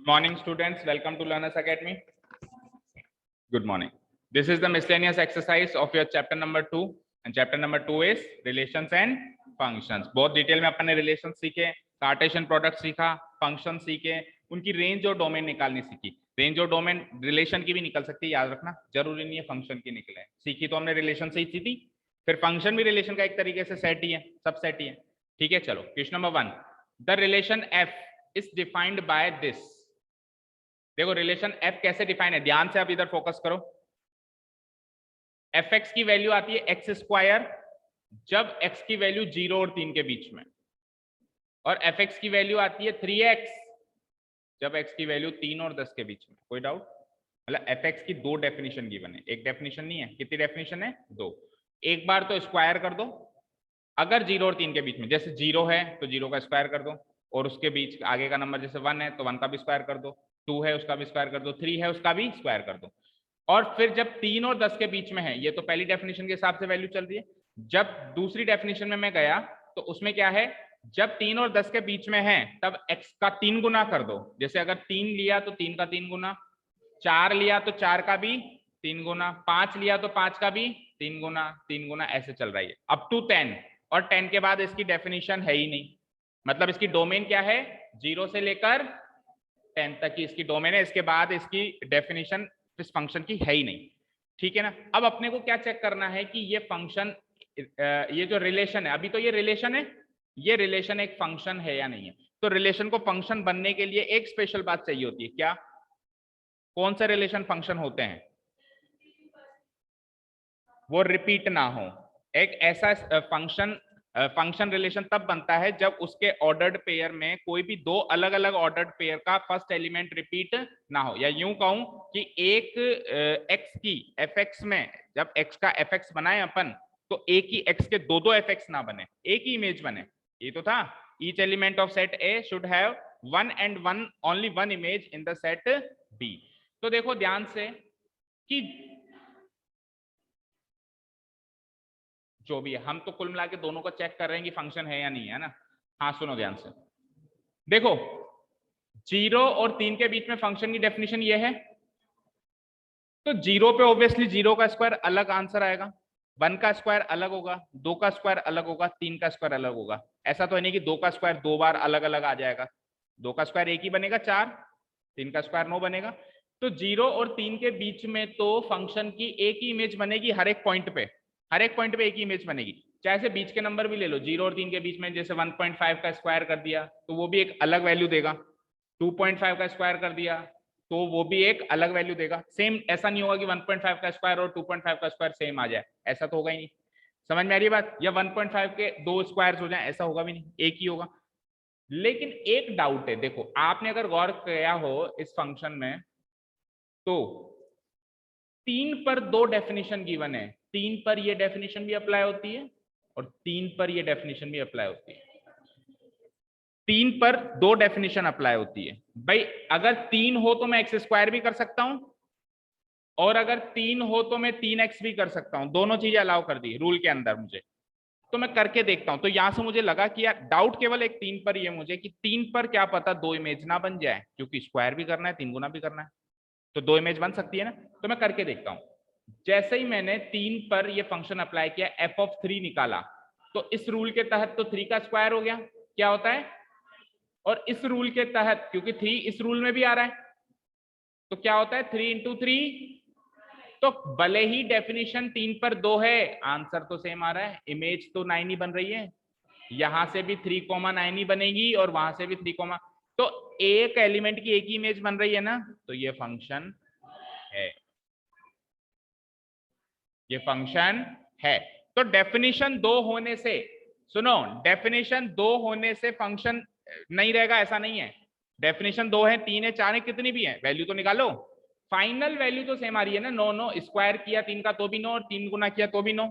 Morning students, welcome to Learners Academy. Good morning. This is the miscellaneous exercise of your chapter number 2 and chapter number 2 is relations and functions. बहुत detail में अपन ने relation सीखे, Cartesian product सीखा, function सीखे, उनकी range और domain निकालनी सीखी। रेंज और डोमेन रिलेशन की भी निकल सकती है, याद रखना, जरूरी नहीं है फंक्शन की निकले। सीखी तो हमने रिलेशन से ही सीखी, फिर फंक्शन भी रिलेशन का एक तरीके से सेट ही है, सब सेट ही है। ठीक है, चलो question number 1, the relation F is defined by this. देखो रिलेशन एफ कैसे डिफाइन है, ध्यान से आप इधर फोकस करो। एफ एक्स की वैल्यू आती है एक्स स्क्वायर जब एक्स की वैल्यू 0 और 3 के बीच में, और एफ एक्स की वैल्यू आती है 3x जब एक्स की वैल्यू 3 और 10 के बीच में। कोई डाउट? मतलब एफ एक्स की दो डेफिनेशन गिवन है, एक डेफिनेशन नहीं है। कितनी डेफिनेशन है? दो। एक बार तो स्क्वायर कर दो, अगर 0 और 3 के बीच में, जैसे 0 है तो 0 का स्क्वायर कर दो, और उसके बीच आगे का नंबर जैसे 1 है तो 1 का भी स्क्वायर कर दो, 2 है उसका भी स्क्वायर कर दो, 3 है उसका भी स्क्वायर कर दो। और फिर जब 3 और 10 के बीच में है, ये तो पहली डेफिनेशन के हिसाब से वैल्यू चल रही है। जब दूसरी डेफिनेशन में मैं गया तो उसमें क्या है, जब 3 और 10 के बीच में है तब x का 3 गुना कर दो। जैसे अगर 3 लिया तो 3 का 3 गुना, 4 लिया तो 4 का भी 3 गुना, 5 लिया तो 5 का भी 3 गुना, 3 गुना, ऐसे चल रही है अप टू 10। और 10 के बाद इसकी डेफिनेशन है ही नहीं, मतलब इसकी डोमेन क्या है, 0 से लेकर 10 तक की इसकी डोमेन है, इसके बाद इसकी डेफिनेशन इस फंक्शन की है ही नहीं। ठीक है ना। अब अपने को क्या चेक करना है कि ये फंक्शन, ये जो रिलेशन है, अभी तो ये रिलेशन है, ये रिलेशन एक फंक्शन है या नहीं है। तो रिलेशन को फंक्शन बनने के लिए एक स्पेशल बात चाहिए होती है, क्या? कौन से रिलेशन फंक्शन होते हैं? वो रिपीट ना हो। एक ऐसा फंक्शन रिलेशन तब बनता है जब उसके ऑर्डर्ड पेयर में कोई भी दो अलग अलग ऑर्डर्ड पेयर का फर्स्ट एलिमेंट रिपीट ना हो। या यूं कहूं कि एक x की fx में, जब x का fx बनाए अपन, तो एक ही x के दो दो fx ना बने, एक ही इमेज बने। ये तो था, each element of set A should have one and one only one image in the set B। तो देखो ध्यान से कि जो भी है, हम तो कुल मिला के दोनों को चेक कर रहे हैं कि फंक्शन है या नहीं है ना। हाँ सुनो ध्यान से, देखो 0 और 3 के बीच में फंक्शन की डेफिनेशन ये है, तो 0 पे ऑब्वियसली 0 का स्क्वायर अलग आंसर आएगा, 1 का स्क्वायर अलग होगा, 2 का स्क्वायर अलग होगा, 3 का स्क्वायर अलग होगा। ऐसा तो है नहीं कि 2 का स्क्वायर दो बार अलग अलग आ जाएगा, 2 का स्क्वायर एक ही बनेगा 4, 3 का स्क्वायर 9 बनेगा। तो 0 और 3 के बीच में तो फंक्शन की एक ही इमेज बनेगी, हर एक पॉइंट पे, हर एक पॉइंट पे एक ही इमेज बनेगी। चाहे से बीच के नंबर भी ले लो, 0 और 3 के बीच में जैसे 1.5 का स्क्वायर कर दिया तो वो भी एक अलग वैल्यू देगा, 2.5 का स्क्वायर कर दिया तो वो भी एक अलग वैल्यू देगा। सेम ऐसा नहीं होगा कि 1.5 का स्क्वायर और 2.5 का स्क्वायर सेम आ जाए, ऐसा तो होगा ही नहीं। समझ में आ रही है बात? या 1.5 के दो स्क्वायर्स हो जाए, ऐसा होगा भी नहीं, एक ही होगा। लेकिन एक डाउट है, देखो आपने अगर गौर किया हो इस फंक्शन में, तो 3 पर दो डेफिनेशन गिवन है, 3 पर ये डेफिनेशन भी अप्लाई होती है और 3 पर ये डेफिनेशन भी अप्लाई होती है। 3 पर दो डेफिनेशन अप्लाई होती है भाई। अगर 3 हो तो मैं एक्स स्क्वायर भी कर सकता हूं, और अगर 3 हो तो मैं 3x भी कर सकता हूं, दोनों चीजें अलाउ कर दी रूल के अंदर मुझे। तो मैं करके देखता हूं। तो यहां से मुझे लगा कि यार डाउट केवल एक 3 पर ही है मुझे, कि 3 पर क्या पता दो इमेज ना बन जाए, क्योंकि स्क्वायर भी करना है 3 गुना भी करना है, तो दो इमेज बन सकती है ना। तो मैं करके देखता हूं। जैसे ही मैंने 3 पर ये फंक्शन अप्लाई किया, f(3) निकाला, तो इस रूल के तहत तो 3 का स्क्वायर हो गया, क्या होता है, और इस रूल के तहत क्योंकि 3 इस रूल में भी आ रहा है तो क्या होता है, 3 इंटू 3। तो भले ही डेफिनेशन 3 पर 2 है, आंसर तो सेम आ रहा है, इमेज तो 9 ही बन रही है। यहां से भी 3,9 ही बनेगी और वहां से भी 3, तो एक एलिमेंट की एक ही इमेज बन रही है ना, तो ये फंक्शन है, ये फंक्शन है। तो डेफिनेशन 2 होने से, सुनो, डेफिनेशन 2 होने से फंक्शन नहीं रहेगा ऐसा नहीं है। डेफिनेशन 2 है, 3 है, 4 है, कितनी भी है, वैल्यू तो निकालो, फाइनल वैल्यू तो सेम आ रही है ना। 9 9 स्क्वायर किया 3 का तो भी 9, और 3 गुना किया तो भी 9,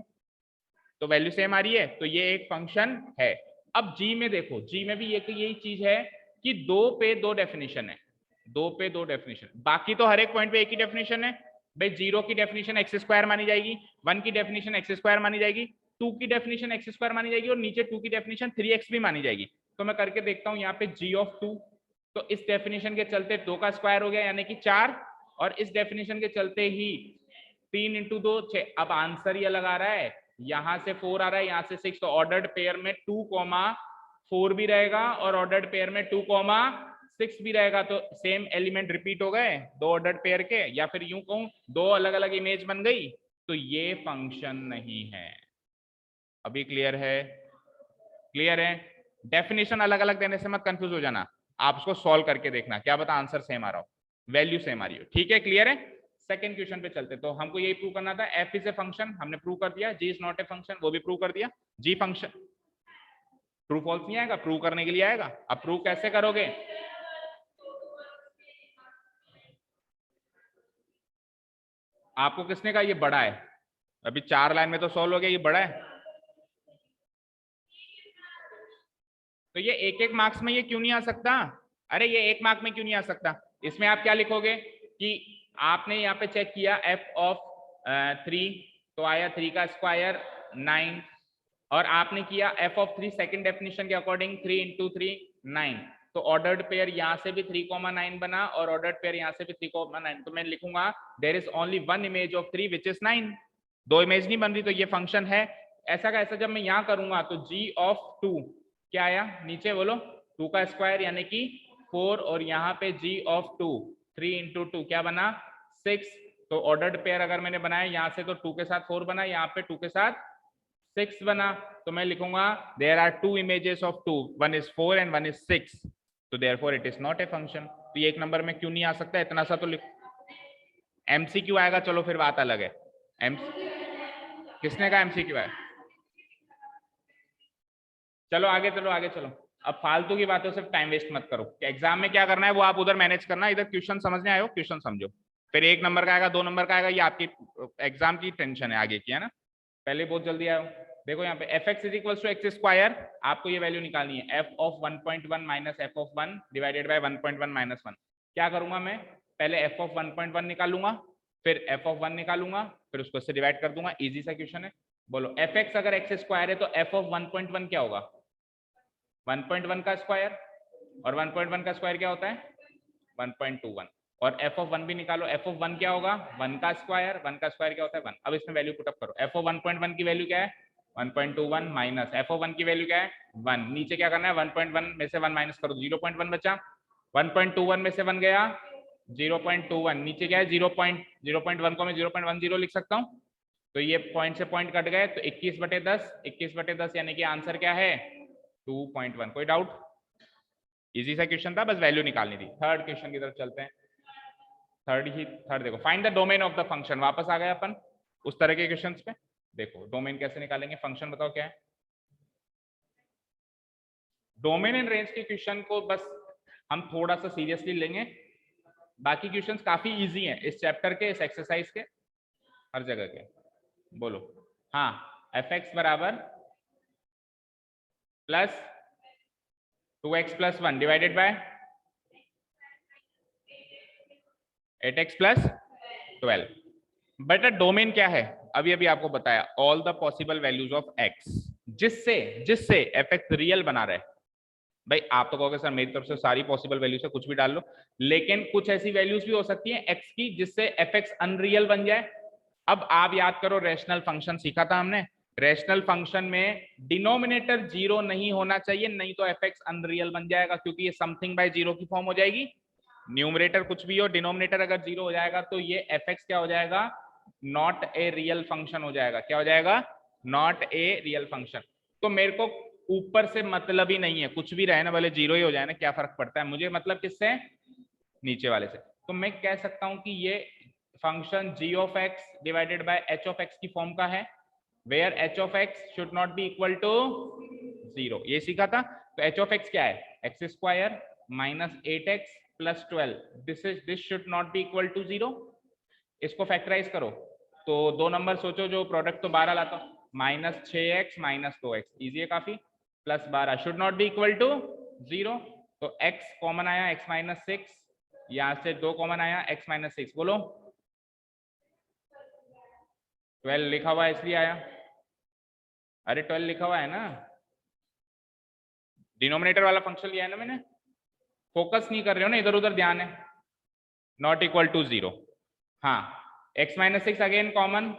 तो वैल्यू सेम आ रही है, तो ये एक फंक्शन है। अब जी में देखो, जी में भी यही चीज है कि 2 पे 2 डेफिनेशन है, 2 पे 2 डेफिनेशन, बाकी तो हर एक पॉइंट पे एक ही डेफिनेशन है भाई। 0 की डेफिनेशन एक्स स्क्वायर मानी जाएगी, 1 की डेफिनेशन एक्स स्क्वायर मानी जाएगी, 2 की डेफिनेशन एक्स स्क्वायर मानी जाएगी, और नीचे 2 की डेफिनेशन 3x भी मानी जाएगी। तो मैं करके देखता हूं यहाँ पे g(2), तो इस डेफिनेशन के चलते 2 का स्क्वायर हो गया यानी कि 4, और इस डेफिनेशन के चलते ही 3 इंटू 2 6। अब आंसर ये लगा रहा है, यहां से 4 आ रहा है, यहां से 6, तो ऑर्डर्ड पेयर में 2,4 भी रहेगा और ऑर्डर्ड पेयर में 2,6 भी रहेगा। तो सेम एलिमेंट रिपीट हो गए दो ऑर्डर्ड पेयर के, या फिर यूं कहूं दो अलग अलग इमेज बन गई, तो ये फंक्शन नहीं है। अभी क्लियर है? क्लियर है? डेफिनेशन अलग अलग देने से मत कंफ्यूज हो जाना, आप उसको सॉल्व करके देखना, क्या पता आंसर सेम आ रहा हो, वैल्यू सेम आ रही हो। ठीक है, क्लियर है? सेकंड क्वेश्चन पे चलते। तो हमको यही प्रूव करना था, एफ इज ए फंक्शन, हमने प्रूव कर दिया। जी इज नॉट ए फंक्शन, वो भी प्रूव कर दिया। जी फंक्शन, ट्रू फॉल्स नहीं आएगा, प्रूव करने के लिए आएगा। अब प्रूव कैसे करोगे? आपको किसने कहा ये बड़ा है? अभी 4 लाइन में तो सॉल्व हो गया, ये बड़ा है। तो ये एक एक मार्क्स में ये क्यों नहीं आ सकता? अरे ये 1 मार्क में क्यों नहीं आ सकता? इसमें आप क्या लिखोगे कि आपने यहाँ पे चेक किया एफ ऑफ 3, तो आया 3 का स्क्वायर 9, और आपने किया एफ ऑफ 3 सेकंड डेफिनेशन के अकॉर्डिंग 3 इंटू 3 9, तो ऑर्डर्ड पेयर यहाँ से भी 3,9 बना और ऑर्डर्ड पेयर यहाँ से भी 3,9। तो मैं लिखूंगा there is only one image of 3 which is 9। दो इमेज नहीं बन रही, तो ये फंक्शन है। ऐसा का ऐसा जब मैं यहाँ करूंगा तो जी ऑफ 2 क्या आया नीचे बोलो, 2 का स्क्वायर यानी कि 4, और यहाँ पे जी ऑफ 2 3 इंटू 2 क्या बना 6। तो ऑर्डर्ड पेयर अगर मैंने बनाया यहाँ से तो 2 के साथ 4 बना, यहाँ पे 2 के साथ 6 बना। तो मैं लिखूंगा there are 2 images of 2, one is 4 and one is 6, तो therefore it is not a function. तो ये 1 नंबर में क्यों नहीं आ सकता? इतना सा तो लिख। एमसीक्यू आएगा, चलो फिर बात अलग है। एम किसने कहा एमसीक्यू है? चलो आगे, चलो आगे चलो। अब फालतू की बातों से टाइम वेस्ट मत करो। एग्जाम में क्या करना है वो आप उधर मैनेज करना, इधर क्वेश्चन समझने आए हो क्वेश्चन समझो। फिर 1 नंबर का आएगा 2 नंबर का आएगा, ये आपकी एग्जाम की टेंशन है आगे की, है ना? पहले बहुत जल्दी आयो। देखो यहाँ पे F X is equal to X square, आपको ये वैल्यू निकालनी है F of 1.1 minus F of 1 divided by 1.1 minus 1। क्या करूंगा मैं? पहले एफ ऑफ 1.1 निकालूंगा, फिर एफ ऑफ 1 निकालूंगा, फिर उसको इससे डिवाइड कर दूंगा। इजी सा क्वेश्चन है। बोलो एफ एक्स अगर एक्स स्क्वायर है तो एफ ऑफ 1.1 क्या होगा? 1.1 का स्क्वायर, और 1.1 का स्क्वायर क्या होता है? 1.21। और एफ ऑफ 1 भी निकालो, एफ ऑफ 1 क्या होगा? 1 का स्क्वायर, 1 का स्क्वायर क्या होता है? 1। अब इसमें वैल्यू पुटअप करो, एफ ऑफ 1.1 की वैल्यू क्या है? 1.21 माइनस एफ ऑफ 1 की वैल्यू क्या है? 1। नीचे क्या करना है? 1.1 में से 1 माइनस करो, 0.1 बचा। 1.21 में से 1 गया 0.21, नीचे क्या है? 0.1 को मैं 0.10 लिख सकता हूँ। तो ये पॉइंट से पॉइंट कट गए, तो 21/10, 21/10 यानी कि आंसर क्या है? 2.1। कोई डाउट? इजी सा क्वेश्चन था, बस वैल्यू निकालनी थी। थर्ड क्वेश्चन की तरफ चलते हैं। थर्ड देखो, find the domain of the function. वापस आ गए अपन उस तरह के क्वेश्चंस पे। देखो डोमेन कैसे निकालेंगे, फंक्शन बताओ क्या है। डोमेन एंड रेंज के क्वेश्चन को बस हम थोड़ा सा सीरियसली लेंगे, बाकी क्वेश्चंस काफी इजी हैं इस चैप्टर के, इस एक्सरसाइज के, हर जगह के। बोलो हाँ, एफ एक्स बराबर plus 2x plus 1 divided bye 8x plus 12। बेटा डोमेन क्या है? अभी अभी आपको बताया, all the possible values of x, जिससे जिससे एफ एक्स रियल बना रहे। भाई आप तो कहोगे सर मेरी तरफ से सारी पॉसिबल वैल्यूज है, कुछ भी डाल लो, लेकिन कुछ ऐसी वैल्यूज भी हो सकती हैं x की जिससे एफ एक्स अनरियल बन जाए। अब आप याद करो, रैशनल फंक्शन सीखा था हमने। रैशनल फंक्शन में डिनोमिनेटर 0 नहीं होना चाहिए, नहीं तो एफ एक्स अनरियल बन जाएगा, क्योंकि ये समथिंग बाय 0 की फॉर्म हो जाएगी। न्यूमरेटर कुछ भी हो, डिनोमिनेटर अगर 0 हो जाएगा तो ये एफ एक्स क्या हो जाएगा? नॉट ए रियल फंक्शन हो जाएगा। क्या हो जाएगा? Not a real function. तो मेरे को ऊपर से मतलब ही नहीं है, कुछ भी रहे ना, भले 0 ही हो जाए ना, क्या फर्क पड़ता है मुझे, मतलब किससे? नीचे वाले से। तो मैं कह सकता हूं कि ये function g of x divided by h of x की फॉर्म का है, where h of x should not be equal to 0। ये सीखा था। तो h ऑफ x क्या है? X square minus 8x plus 12, this should not be equal to 0। इसको फैक्टराइज करो तो 2 नंबर सोचो, जो प्रोडक्ट तो 12 लाता हूं, minus 6x minus 2x, easy है काफी, plus 12 should not be equal to 0। तो x कॉमन आया, x माइनस 6, यहां से 2 कॉमन आया, x माइनस 6। बोलो 12 लिखा हुआ है इसलिए आया। अरे 12 लिखा हुआ है ना, डिनोमिनेटर वाला फंक्शन लिया है ना मैंने। फोकस नहीं कर रहे हो ना, इधर उधर ध्यान है। नॉट इक्वल टू 0, हाँ x minus 6 again common,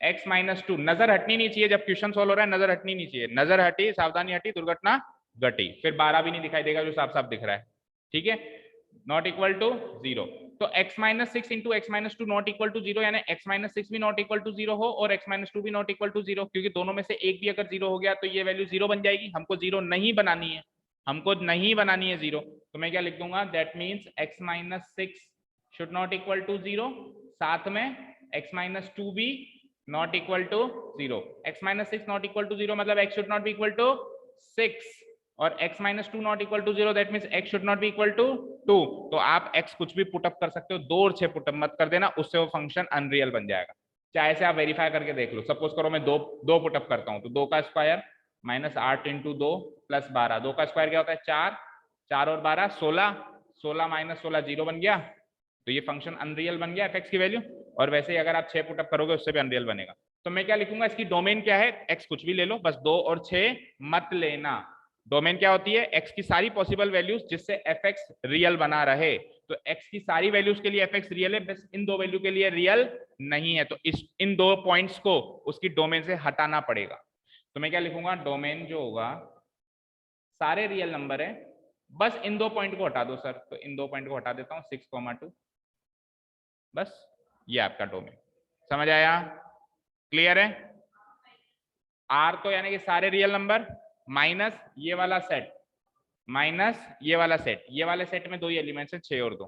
x minus 2, नजर हटनी नहीं चाहिए जब क्वेश्चन सोल्व हो रहा है, नजर हटनी नहीं चाहिए, नजर हटी सावधानी हटी दुर्घटना घटी, फिर 12 भी नहीं दिखाई देगा जो साफ साफ दिख रहा है, ठीक है। नॉट इक्वल टू 0, तो x minus 6 into X minus 2 not equal to 0, यानी x माइनस 6 भी नॉट इक्वल टू 0 हो और x माइनस 2 भी नॉट इक्वल टू 0, क्योंकि दोनों में से एक भी अगर 0 हो गया तो ये वैल्यू 0 बन जाएगी, हमको 0 नहीं बनानी है, हमको नहीं बनानी है 0, तो मैं क्या लिख दूंगा, that means x minus 6 should not equal to 0, साथ में x माइनस 2 भी not equal to 0, x minus 6 not equal to 0 मतलब x should not be equal to 6, और x minus 2 not equal to 0, that means x should not be equal to 2, तो आप x कुछ भी put up कर सकते हो, 2 और 6 पुटअप मत कर देना, उससे वो फंक्शन अनरियल बन जाएगा, चाहे से आप वेरीफाई करके देख लो। सपोज करो मैं दो पुटअप करता हूँ, तो 2 का स्क्वायर माइनस 8 इंटू 2 प्लस 12, 2 का स्क्वायर क्या होता है 4, 4 और 12 16, 16 माइनस 16 0 बन गया, तो ये फंक्शन अनरियल बन गया fx की वैल्यू, और वैसे ही अगर आप 6 पुटअप करोगे उससे भी अनरियल बनेगा। तो मैं क्या लिखूंगा, इसकी डोमेन क्या है, x कुछ भी ले लो, बस 2 और 6 मत लेना। डोमेन क्या होती है, x की सारी पॉसिबल वैल्यूज जिससे fx रियल बना रहे, तो x की सारी वैल्यूज के लिए fx रियल है, बस इन दो वैल्यू के लिए रियल नहीं है, तो इन दो पॉइंट्स को उसकी डोमेन से हटाना पड़ेगा। तो मैं क्या लिखूंगा, डोमेन जो होगा सारे रियल नंबर है, बस इन 2 पॉइंट को हटा दो सर, तो इन 2 पॉइंट को हटा देता हूँ 6, 2, बस ये आपका डोमेन, समझ आया, क्लियर है। आर तो यानी कि सारे रियल नंबर माइनस ये वाला सेट, माइनस ये वाला सेट, ये वाले सेट में 2 ही एलिमेंट्स हैं 6 और 2,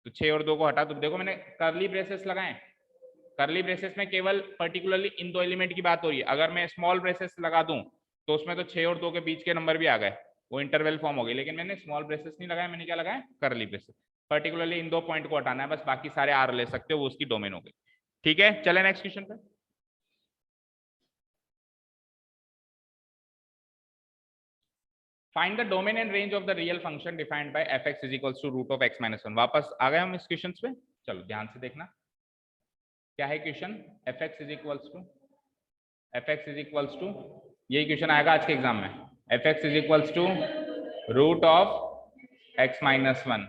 तो 6 और 2 को हटा दो। देखो मैंने करली ब्रेसेस लगाए, करली ब्रेसेस में केवल पर्टिकुलरली इन 2 एलिमेंट की बात हो रही है, अगर मैं स्मॉल ब्रेसेस लगा दूं तो उसमें तो 6 और 2 के बीच के नंबर भी आ गए, वो इंटरवल फॉर्म हो गई, लेकिन मैंने स्मॉल ब्रेसेस नहीं लगाया, मैंने क्या लगाया, करली ब्रेसेस, पर्टिकुलरली इन 2 पॉइंट को हटाना है, बस बाकी सारे आर ले सकते हो, वो उसकी डोमेन हो गई, ठीक है। चले नेक्स्ट क्वेश्चन पे। Find the domain and range of the real function defined by f(x) is equals to root of x minus 1। वापस आ गए हम इस क्वेश्चन पे, चलो ध्यान से देखना क्या है question, f(x) is equals to, f(x) is equals to, यही क्वेश्चन आएगा आज के एग्जाम में, f(x) is equals to root of x minus 1,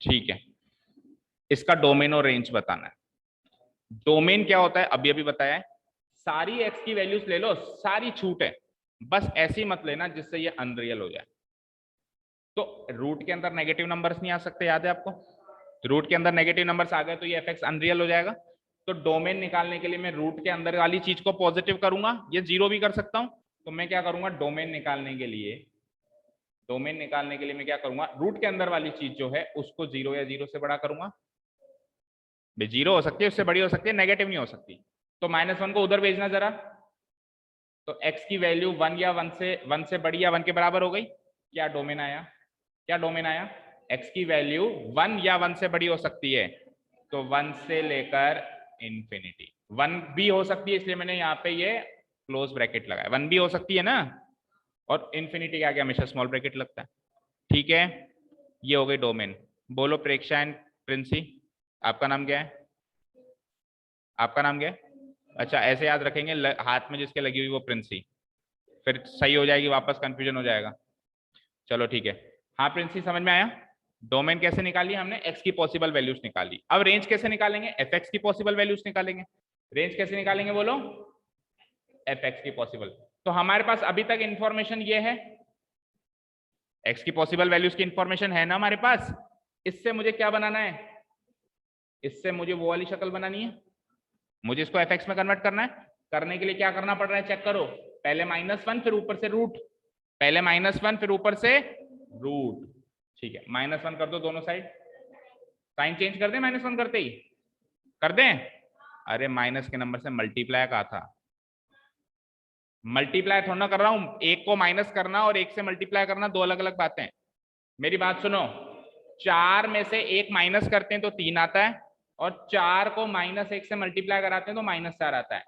ठीक है। इसका डोमेन और रेंज बताना है। डोमेन क्या होता है अभी अभी बताया है, सारी x की वैल्यूज ले लो, सारी छूट है, बस ऐसी मत लेना जिससे ये अनरियल हो जाए। तो रूट के अंदर नेगेटिव नंबर्स नहीं आ सकते, याद है आपको, रूट के अंदर नेगेटिव नंबर्स आ गए तो ये fx अनरियल हो जाएगा। तो डोमेन निकालने के लिए मैं रूट के अंदर वाली चीज को पॉजिटिव करूंगा, ये 0 भी कर सकता हूं, तो मैं क्या करूंगा, डोमेन निकालने के लिए मैं क्या करूंगा, रूट के अंदर वाली चीज जो है उसको 0 या 0 से बड़ा करूंगा, 0 हो सकती है, उससे बड़ी हो सकती है, नेगेटिव नहीं हो सकती, तो -1 को उधर भेजना जरा, तो x की वैल्यू 1 या 1 से बड़ी या 1 के बराबर हो गई, क्या डोमेन आया, क्या डोमेन आया, x की वैल्यू 1 या 1 से बड़ी हो सकती है, तो 1 से लेकर इंफिनिटी, 1 भी हो सकती है, इसलिए मैंने यहाँ पे ये क्लोज ब्रैकेट लगाया, 1 भी हो सकती है ना, और इंफिनिटी के आगे हमेशा स्मॉल ब्रैकेट लगता है, ठीक है। ये हो गई डोमेन। बोलो प्रेक्षा एंड प्रिंसी, आपका नाम क्या है, आपका नाम क्या है, अच्छा ऐसे याद रखेंगे, हाथ में जिसके लगी हुई वो प्रिंसी, फिर सही हो जाएगी, वापस कंफ्यूजन हो जाएगा, चलो ठीक है। हाँ प्रिंसी समझ में आया, डोमेन कैसे निकाली हमने, x की पॉसिबल वैल्यूज निकाली, अब रेंज कैसे निकालेंगे, fx की पॉसिबल वैल्यूज निकालेंगे, रेंज कैसे निकालेंगे बोलो, fx की पॉसिबल, तो हमारे पास अभी तक इंफॉर्मेशन ये है, x की पॉसिबल वैल्यूज की इंफॉर्मेशन है ना हमारे पास, इससे मुझे क्या बनाना है, इससे मुझे वो वाली शक्ल बनानी है, मुझे इसको fx में कन्वर्ट करना है, करने के लिए क्या करना पड़ रहा है चेक करो, पहले -1 फिर ऊपर से रूट, पहले -1 फिर ऊपर से रूट, ठीक है, -1 कर दो दोनों साइड, साइन चेंज कर दें, -1 करते ही कर दें, अरे माइनस के नंबर से मल्टीप्लाई कहा था, मल्टीप्लाई थोड़ा ना कर रहा हूं, एक को माइनस करना और एक से मल्टीप्लाई करना 2 अलग अलग बातें हैं, मेरी बात सुनो, 4 में से 1 माइनस करते हैं तो 3 आता है, और 4 को -1 से मल्टीप्लाई कराते हैं तो -4 आता है,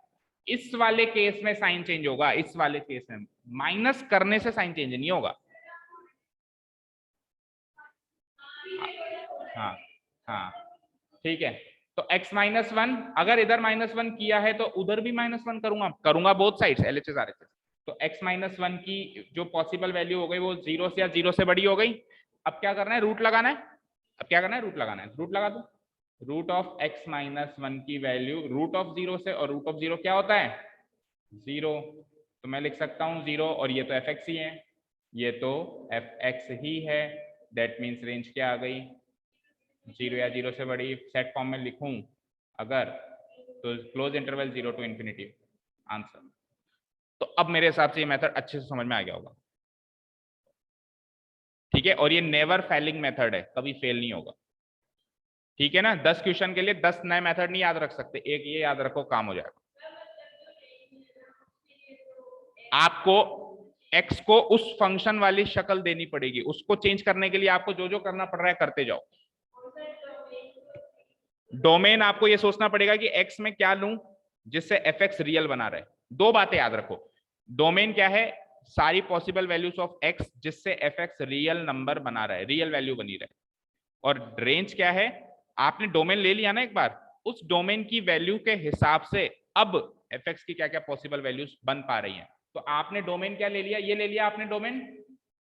इस वाले केस में साइन चेंज होगा, इस वाले केस में माइनस करने से साइन चेंज नहीं होगा, हाँ हाँ ठीक है। तो x-1 अगर इधर -1 किया है तो उधर भी -1 करूंगा बोथ साइड्स LHS RHS, तो x माइनस 1 की जो पॉसिबल वैल्यू हो गई वो 0 से या 0 से बड़ी हो गई। अब क्या करना है, रूट लगाना है। अब क्या करना है, रूट लगाना है। रूट लगा दो। रूट ऑफ x माइनस 1 की वैल्यू रूट ऑफ 0 से, और रूट ऑफ 0 क्या होता है, 0। तो मैं लिख सकता हूँ 0, और ये तो fx ही है, ये तो fx ही है। दैट मीन्स रेंज क्या आ गई, 0 या 0 से बड़ी। सेट फॉर्म में लिखूं अगर, तो close interval 0 to infinity answer. तो अब मेरे हिसाब से ये मेथड अच्छे से समझ में आ गया होगा, ठीक है। और ये नेवर फेलिंग मेथड है, कभी फेल नहीं होगा, ठीक है ना। 10 क्वेश्चन के लिए 10 नए मेथड नहीं याद रख सकते, एक ये याद रखो, काम हो जाएगा। आपको x को उस फंक्शन वाली शक्ल देनी पड़ेगी, उसको चेंज करने के लिए आपको जो जो करना पड़ रहा है करते जाओ। डोमेन आपको ये सोचना पड़ेगा कि x में क्या लूं जिससे fx रियल बना रहे। दो बातें याद रखो, डोमेन क्या है, सारी पॉसिबल वैल्यूज ऑफ x जिससे fx रियल नंबर बना रहा है, रियल वैल्यू बनी रहे। और रेंज क्या है, आपने डोमेन ले लिया ना एक बार, उस डोमेन की वैल्यू के हिसाब से अब fx की क्या क्या पॉसिबल वैल्यूज बन पा रही हैं। तो आपने डोमेन क्या ले लिया, ये ले लिया आपने डोमेन,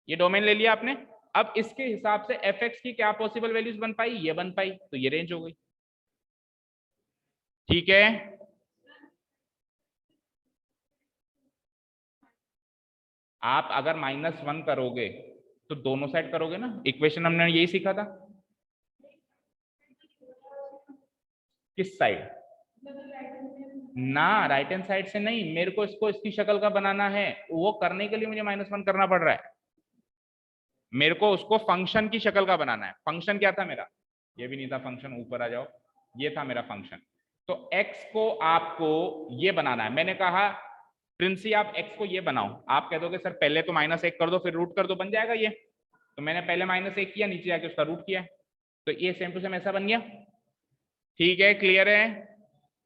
ये डोमेन ले लिया आपने। अब इसके हिसाब से fx की क्या पॉसिबल वैल्यूज बन पाई, ये बन पाई, तो ये रेंज हो गई, ठीक है। आप अगर -1 करोगे तो दोनों साइड करोगे ना, इक्वेशन हमने यही सीखा था। किस साइड ना, राइट हैंड साइड से नहीं, मेरे को इसको इसकी शक्ल का बनाना है, वो करने के लिए मुझे -1 करना पड़ रहा है। मेरे को उसको फंक्शन की शक्ल का बनाना है। फंक्शन क्या था मेरा, ये भी नहीं था फंक्शन, ऊपर आ जाओ, ये था मेरा फंक्शन। तो x को आपको ये बनाना है। मैंने कहा प्रिंसी आप x को ये बनाओ, आप कह दोगे सर पहले तो -1 कर दो फिर रूट कर दो, बन जाएगा ये। तो मैंने पहले -1 किया, नीचे जाके उसका रूट किया, तो ये सेम टू सेम ऐसा बन गया, ठीक है। क्लियर है,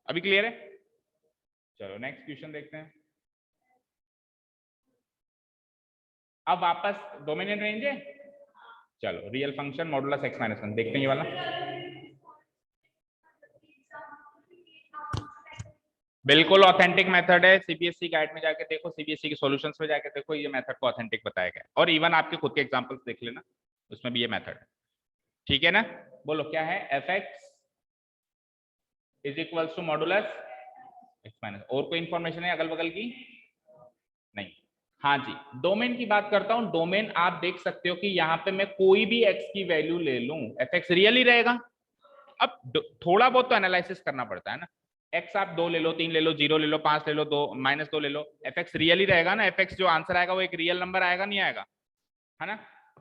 अभी क्लियर है। चलो नेक्स्ट क्वेश्चन देखते हैं। अब वापस डोमेन एंड रेंज है, चलो real function modulus x minus 1 देखते हैं ये वाला। बिल्कुल ऑथेंटिक मेथड है, सीबीएसई गाइड में जाके देखो, सीबीएसई के सॉल्यूशंस में जाके देखो, ये मेथड को ऑथेंटिक बताया गया है। और इवन आपके खुद के एग्जांपल्स देख लेना, उसमें भी ये मेथड है, ठीक है ना। बोलो क्या है, fx is equals to modulus x minus. और कोई इंफॉर्मेशन है अगल बगल की, नहीं। हाँ जी, डोमेन की बात करता हूं। डोमेन आप देख सकते हो कि यहाँ पे मैं कोई भी x की वैल्यू ले लूं, fx रियल ही रहेगा। अब थोड़ा बहुत तो एनालिसिस करना पड़ता है ना, x आप 2 ले लो, 3 ले लो, 0 ले लो, 5 ले लो, 2 -2 ले लो, fx रियल ही रहेगा ना। fx जो आंसर आएगा वो एक रियल नंबर आएगा, नहीं आएगा, है ना।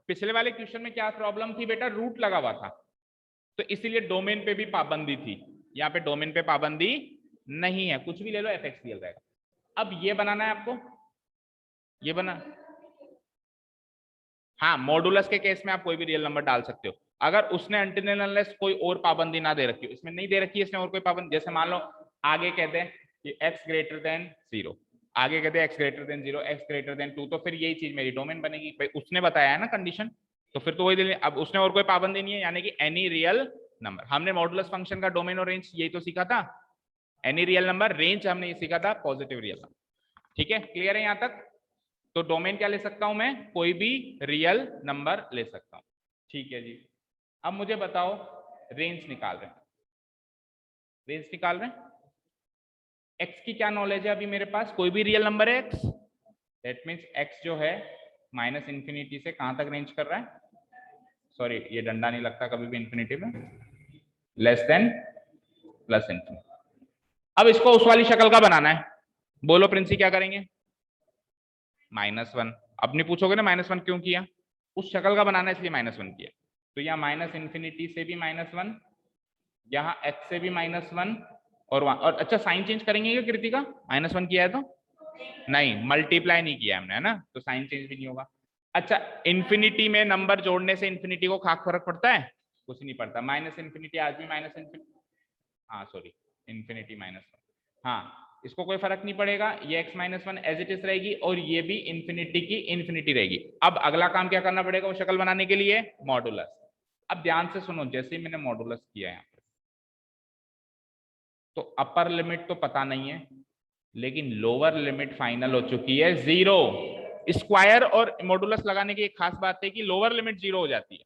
पिछले वाले क्वेश्चन में क्या प्रॉब्लम थी बेटा, रूट लगा हुआ था, तो इसीलिए डोमेन पे भी पाबंदी थी। यहाँ पे डोमेन पे पाबंदी नहीं है, कुछ भी ले लो fx रियल रहेगा। अब ये बनाना है आपको, ये बना, हाँ मॉडुलस के केस में आप कोई भी रियल नंबर डाल सकते हो, अगर उसने अनटिल अनलेस कोई और पाबंदी ना दे रखी हो। इसमें नहीं दे रखी है इसने और कोई पाबंदी, जैसे मान लो आगे कहते हैं कि x ग्रेटर देन 0, आगे कहते हैं x greater than 0, x greater than 2, तो फिर यही चीज मेरी डोमेन बनेगी। भाई उसने बताया है ना कंडीशन, तो फिर तो वही। अब उसने और कोई पाबंदी नहीं है, यानी कि एनी रियल नंबर। हमने मॉडुलस फंक्शन का डोमेन और रेंज यही तो सीखा था, एनी रियल नंबर, रेंज हमने ये सीखा था पॉजिटिव रियल नंबर, ठीक है। क्लियर है यहाँ तक। तो डोमेन क्या ले सकता हूं मैं, कोई भी रियल नंबर ले सकता हूं, ठीक है जी। अब मुझे बताओ रेंज निकाल रहे हैं, रेंज निकाल रहे हैं। x की क्या नॉलेज है अभी मेरे पास, कोई भी रियल नंबर है x, दैट मीन्स x जो है -इंफिनिटी से कहां तक रेंज कर रहा है, सॉरी ये डंडा नहीं लगता कभी भी इंफिनिटी में, लेस देन प्लस इंफिनिटी। अब इसको उस वाली शक्ल का बनाना है, बोलो प्रिंसी क्या करेंगे, -1। अब नहीं पूछोगे ना -1 क्यों किया, उस शक्ल का बनाना है इसलिए -1 किया। तो यहाँ -इंफिनिटी से भी -1, यहाँ x से भी -1, और अच्छा साइन चेंज करेंगे क्या कृतिका, -1 किया है तो नहीं, मल्टीप्लाई नहीं किया हमने, है ना, तो साइन चेंज भी नहीं होगा। अच्छा इंफिनिटी में नंबर जोड़ने से इंफिनिटी को खास फर्क पड़ता है, कुछ नहीं पड़ता। -इंफिनिटी आज भी -इंफिनिटी, हाँ सॉरी इंफिनिटी -1, हाँ इसको कोई फर्क नहीं पड़ेगा, ये x-1 एज इट इज रहेगी, और ये भी इंफिनिटी की इंफिनिटी रहेगी। अब अगला काम क्या करना पड़ेगा वो शक्ल बनाने के लिए, मॉडुलस। अब ध्यान से सुनो, जैसे ही मैंने मॉडुलस किया यहाँ पे, तो अपर लिमिट तो पता नहीं है, लेकिन लोअर लिमिट फाइनल हो चुकी है 0। स्क्वायर और मॉडुलस लगाने की एक खास बात है कि लोअर लिमिट 0 हो जाती है,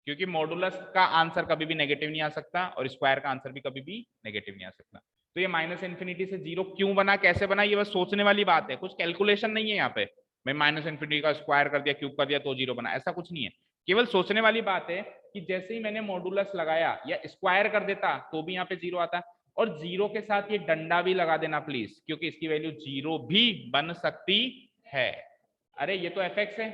क्योंकि मॉडुलस का आंसर कभी भी नेगेटिव नहीं आ सकता और स्क्वायर का आंसर भी कभी भी नेगेटिव नहीं आ सकता। तो ये माइनस इन्फिनिटी से 0 क्यों बना, कैसे बना, ये बस सोचने वाली बात है, कुछ कैलकुलेशन नहीं है यहाँ पे मैं माइनस इन्फिनिटी का स्क्वायर कर दिया, क्यूब कर दिया तो 0 बना, ऐसा कुछ नहीं है। केवल सोचने वाली बात है कि जैसे ही मैंने मॉडुलस लगाया या स्क्वायर कर देता तो भी यहाँ पे 0 आता। और 0 के साथ ये डंडा भी लगा देना प्लीज, क्योंकि इसकी वैल्यू 0 भी बन सकती है। अरे ये तो एफ एक्स है,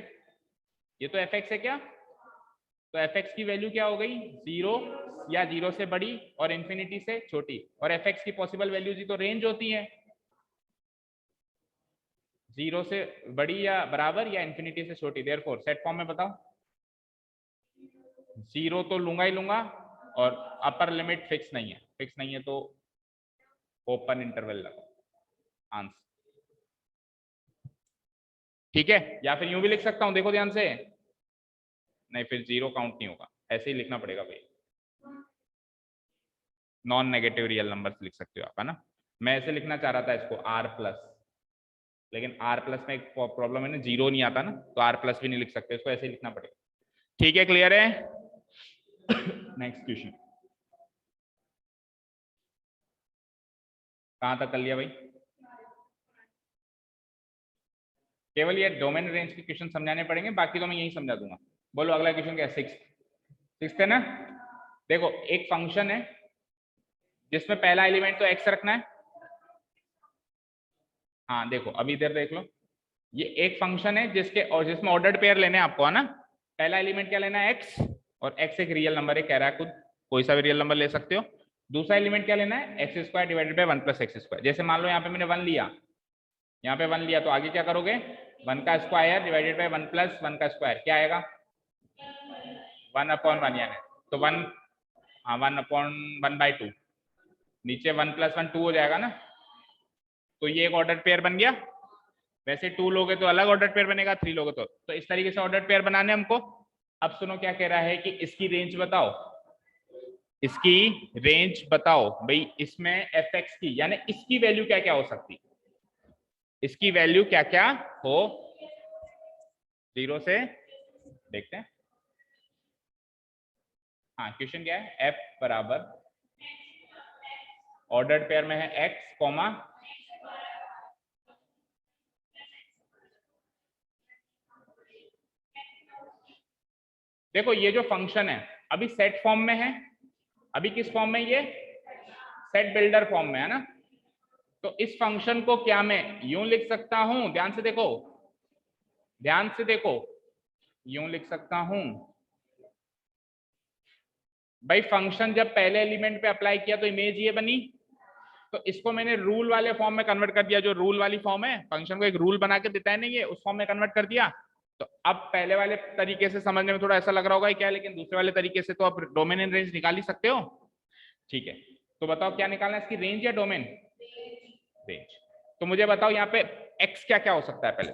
ये तो एफ एक्स है क्या, तो एफ एक्स की वैल्यू क्या हो गई 0 या 0 से बड़ी और इन्फिनिटी से छोटी, और एफ एक्स की पॉसिबल वैल्यूज ही तो रेंज होती है, 0 से बड़ी या बराबर या इन्फिनिटी से छोटी। देयरफॉर सेट फॉर्म में बताओ, 0 तो लूंगा ही लूंगा और अपर लिमिट फिक्स नहीं है, फिक्स नहीं है तो ओपन इंटरवल लगाओ आंसर, ठीक है। या फिर यूं भी लिख सकता हूं, देखो ध्यान से, नहीं फिर 0 काउंट नहीं होगा, ऐसे ही लिखना पड़ेगा भाई, नॉन नेगेटिव रियल नंबर्स लिख सकते हो आप, है ना। मैं ऐसे लिखना चाह रहा था इसको आर प्लस, लेकिन आर प्लस में एक प्रॉब्लम है ना, 0 नहीं आता ना, तो आर प्लस भी नहीं लिख सकते, इसको ऐसे ही लिखना पड़ेगा, ठीक है। क्लियर है। नेक्स्ट क्वेश्चन, कहां तक कर लिया भाई, केवल ये डोमेन रेंज के क्वेश्चन समझाने पड़ेंगे, बाकी तो मैं यही समझा दूंगा। बोलो अगला क्वेश्चन क्या है, सिक्स है ना। देखो एक फंक्शन है जिसमें पहला एलिमेंट तो एक्स रखना है, हाँ देखो अभी इधर देख लो, ये एक फंक्शन है जिसके और जिसमें ऑर्डर्ड पेयर लेने हैं आपको, है ना। पहला एलिमेंट क्या लेना है एक्स, और एक्स एक रियल नंबर है, कह रहा है खुद, कोई सा भी रियल नंबर ले सकते हो। दूसरा एलिमेंट क्या लेना है, X square divided by 1 plus x square. जैसे मान लो यहाँ पे मैंने 1 लिया, यहाँ पे 1 लिया, तो आगे क्या करोगे, 1 का स्क्वायर डिवाइडेड बाय 1 प्लस 1 का स्क्वायर, क्या आएगा 1/1, यानी तो 1, हाँ 1/1/2, नीचे 1 + 1 2 हो जाएगा ना, तो ये एक ऑर्डर पेयर बन गया। वैसे 2 लोगे तो अलग ऑर्डर पेयर बनेगा, 3 लोगे तो इस तरीके से ऑर्डर पेयर बनाने हमको। अब सुनो क्या कह रहा है कि इसकी रेंज बताओ, इसकी रेंज बताओ भाई, इसमें एफ एक्स की यानी इसकी वैल्यू क्या क्या हो सकती, इसकी वैल्यू क्या क्या हो 0 से, देखते हैं। हाँ क्वेश्चन क्या है, एफ बराबर ऑर्डर्ड पेयर में है एक्स कॉमा, देखो ये जो फंक्शन है अभी सेट फॉर्म में है, अभी किस फॉर्म में, ये सेट बिल्डर फॉर्म में है ना। तो इस फंक्शन को क्या मैं यूं लिख सकता हूं, ध्यान से देखो, ध्यान से देखो, यूं लिख सकता हूं भाई, फंक्शन जब पहले एलिमेंट पे अप्लाई किया तो इमेज ये बनी, तो इसको मैंने रूल वाले फॉर्म में कन्वर्ट कर दिया, जो रूल वाली फॉर्म है, फंक्शन को एक रूल बना के देता है ना ये, उस फॉर्म में कन्वर्ट कर दिया। तो अब पहले वाले तरीके से समझने में थोड़ा ऐसा लग रहा होगा क्या, लेकिन दूसरे वाले तरीके से तो आप डोमेन एंड रेंज निकाल ही सकते हो, ठीक है। तो बताओ क्या निकालना है, इसकी रेंज या डोमेन, रेंज। तो मुझे बताओ यहाँ पे x क्या क्या हो सकता है, पहले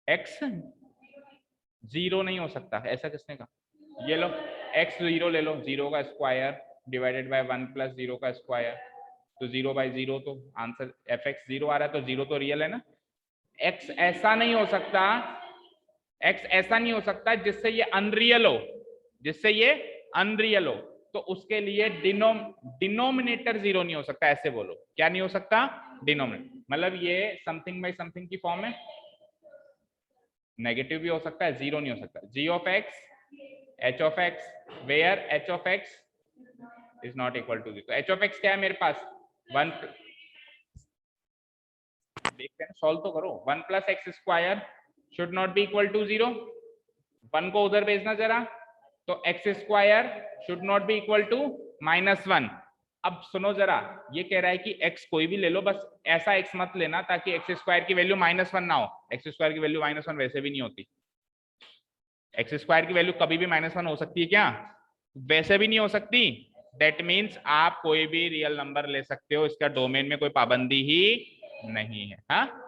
x 0 नहीं हो सकता, ऐसा किसने कहा, ये लो x 0 ले लो, 0 का स्क्वायर डिवाइडेड बाय 1 + 0 का स्क्वायर, तो 0/0, तो आंसर एफ एक्स 0 आ रहा है, तो 0 तो रियल है ना। x ऐसा नहीं हो सकता, x ऐसा नहीं हो सकता जिससे ये अनरियल हो, जिससे ये अनरियल हो, तो उसके लिए डिनोमिनेटर 0 नहीं हो सकता, ऐसे बोलो, क्या नहीं हो सकता, डिनोमिनेटर, मतलब ये समथिंग बाय समथिंग की फॉर्म है, नेगेटिव भी हो सकता है, 0 नहीं हो सकता। g of x h of x, where h of x is not equal to 0, h of x क्या है मेरे पास 1, देखते हैं सॉल्व तो करो, 1 + x square should not be equal to 0, 1 को उधर भेजना जरा, तो x square should not be equal to -1। अब सुनो जरा, ये कह रहा है कि x कोई भी ले लो, बस ऐसा x मत लेना ताकि x स्क्वायर की वैल्यू -1 ना हो, x स्क्वायर की वैल्यू -1 वैसे भी नहीं होती, x स्क्वायर की वैल्यू कभी भी -1 हो सकती है क्या, वैसे भी नहीं हो सकती। दैट मीन्स आप कोई भी रियल नंबर ले सकते हो, इसका डोमेन में कोई पाबंदी ही नहीं है। हाँ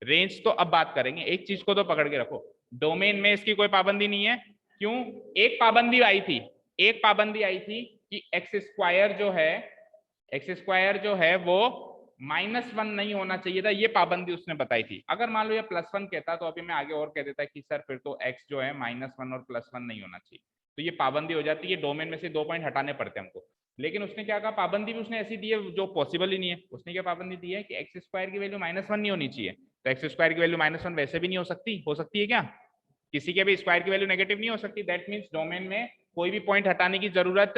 रेंज तो अब बात करेंगे, एक चीज को तो पकड़ के रखो, डोमेन में इसकी कोई पाबंदी नहीं है। क्यों, एक पाबंदी आई थी, एक पाबंदी आई थी कि एक्स स्क्वायर जो है एक्स स्क्वायर जो है वो -1 नहीं होना चाहिए था, ये पाबंदी उसने बताई थी। अगर मान लो ये +1 कहता तो अभी मैं आगे और कह देता कि सर फिर तो x जो है -1 और +1 नहीं होना चाहिए, तो ये पाबंदी हो जाती है। डोमेन में से 2 पॉइंट हटाने पड़ते हैं हमको। लेकिन उसने क्या कहा, पाबंदी भी उसने ऐसी दी है जो पॉसिबल ही नहीं है। उसने क्या पाबंदी दी है कि एक्स स्क्वायर की वैल्यू -1 नहीं होनी चाहिए। तो एक्स स्क्वायर की वैल्यू -1 वैसे भी नहीं हो सकती है क्या? किसी के भी स्क्वायर की वैल्यू नेगेटिव नहीं हो सकती। दैट मीन्स डोमेन में कोई भी पॉइंट हटाने की जरूरत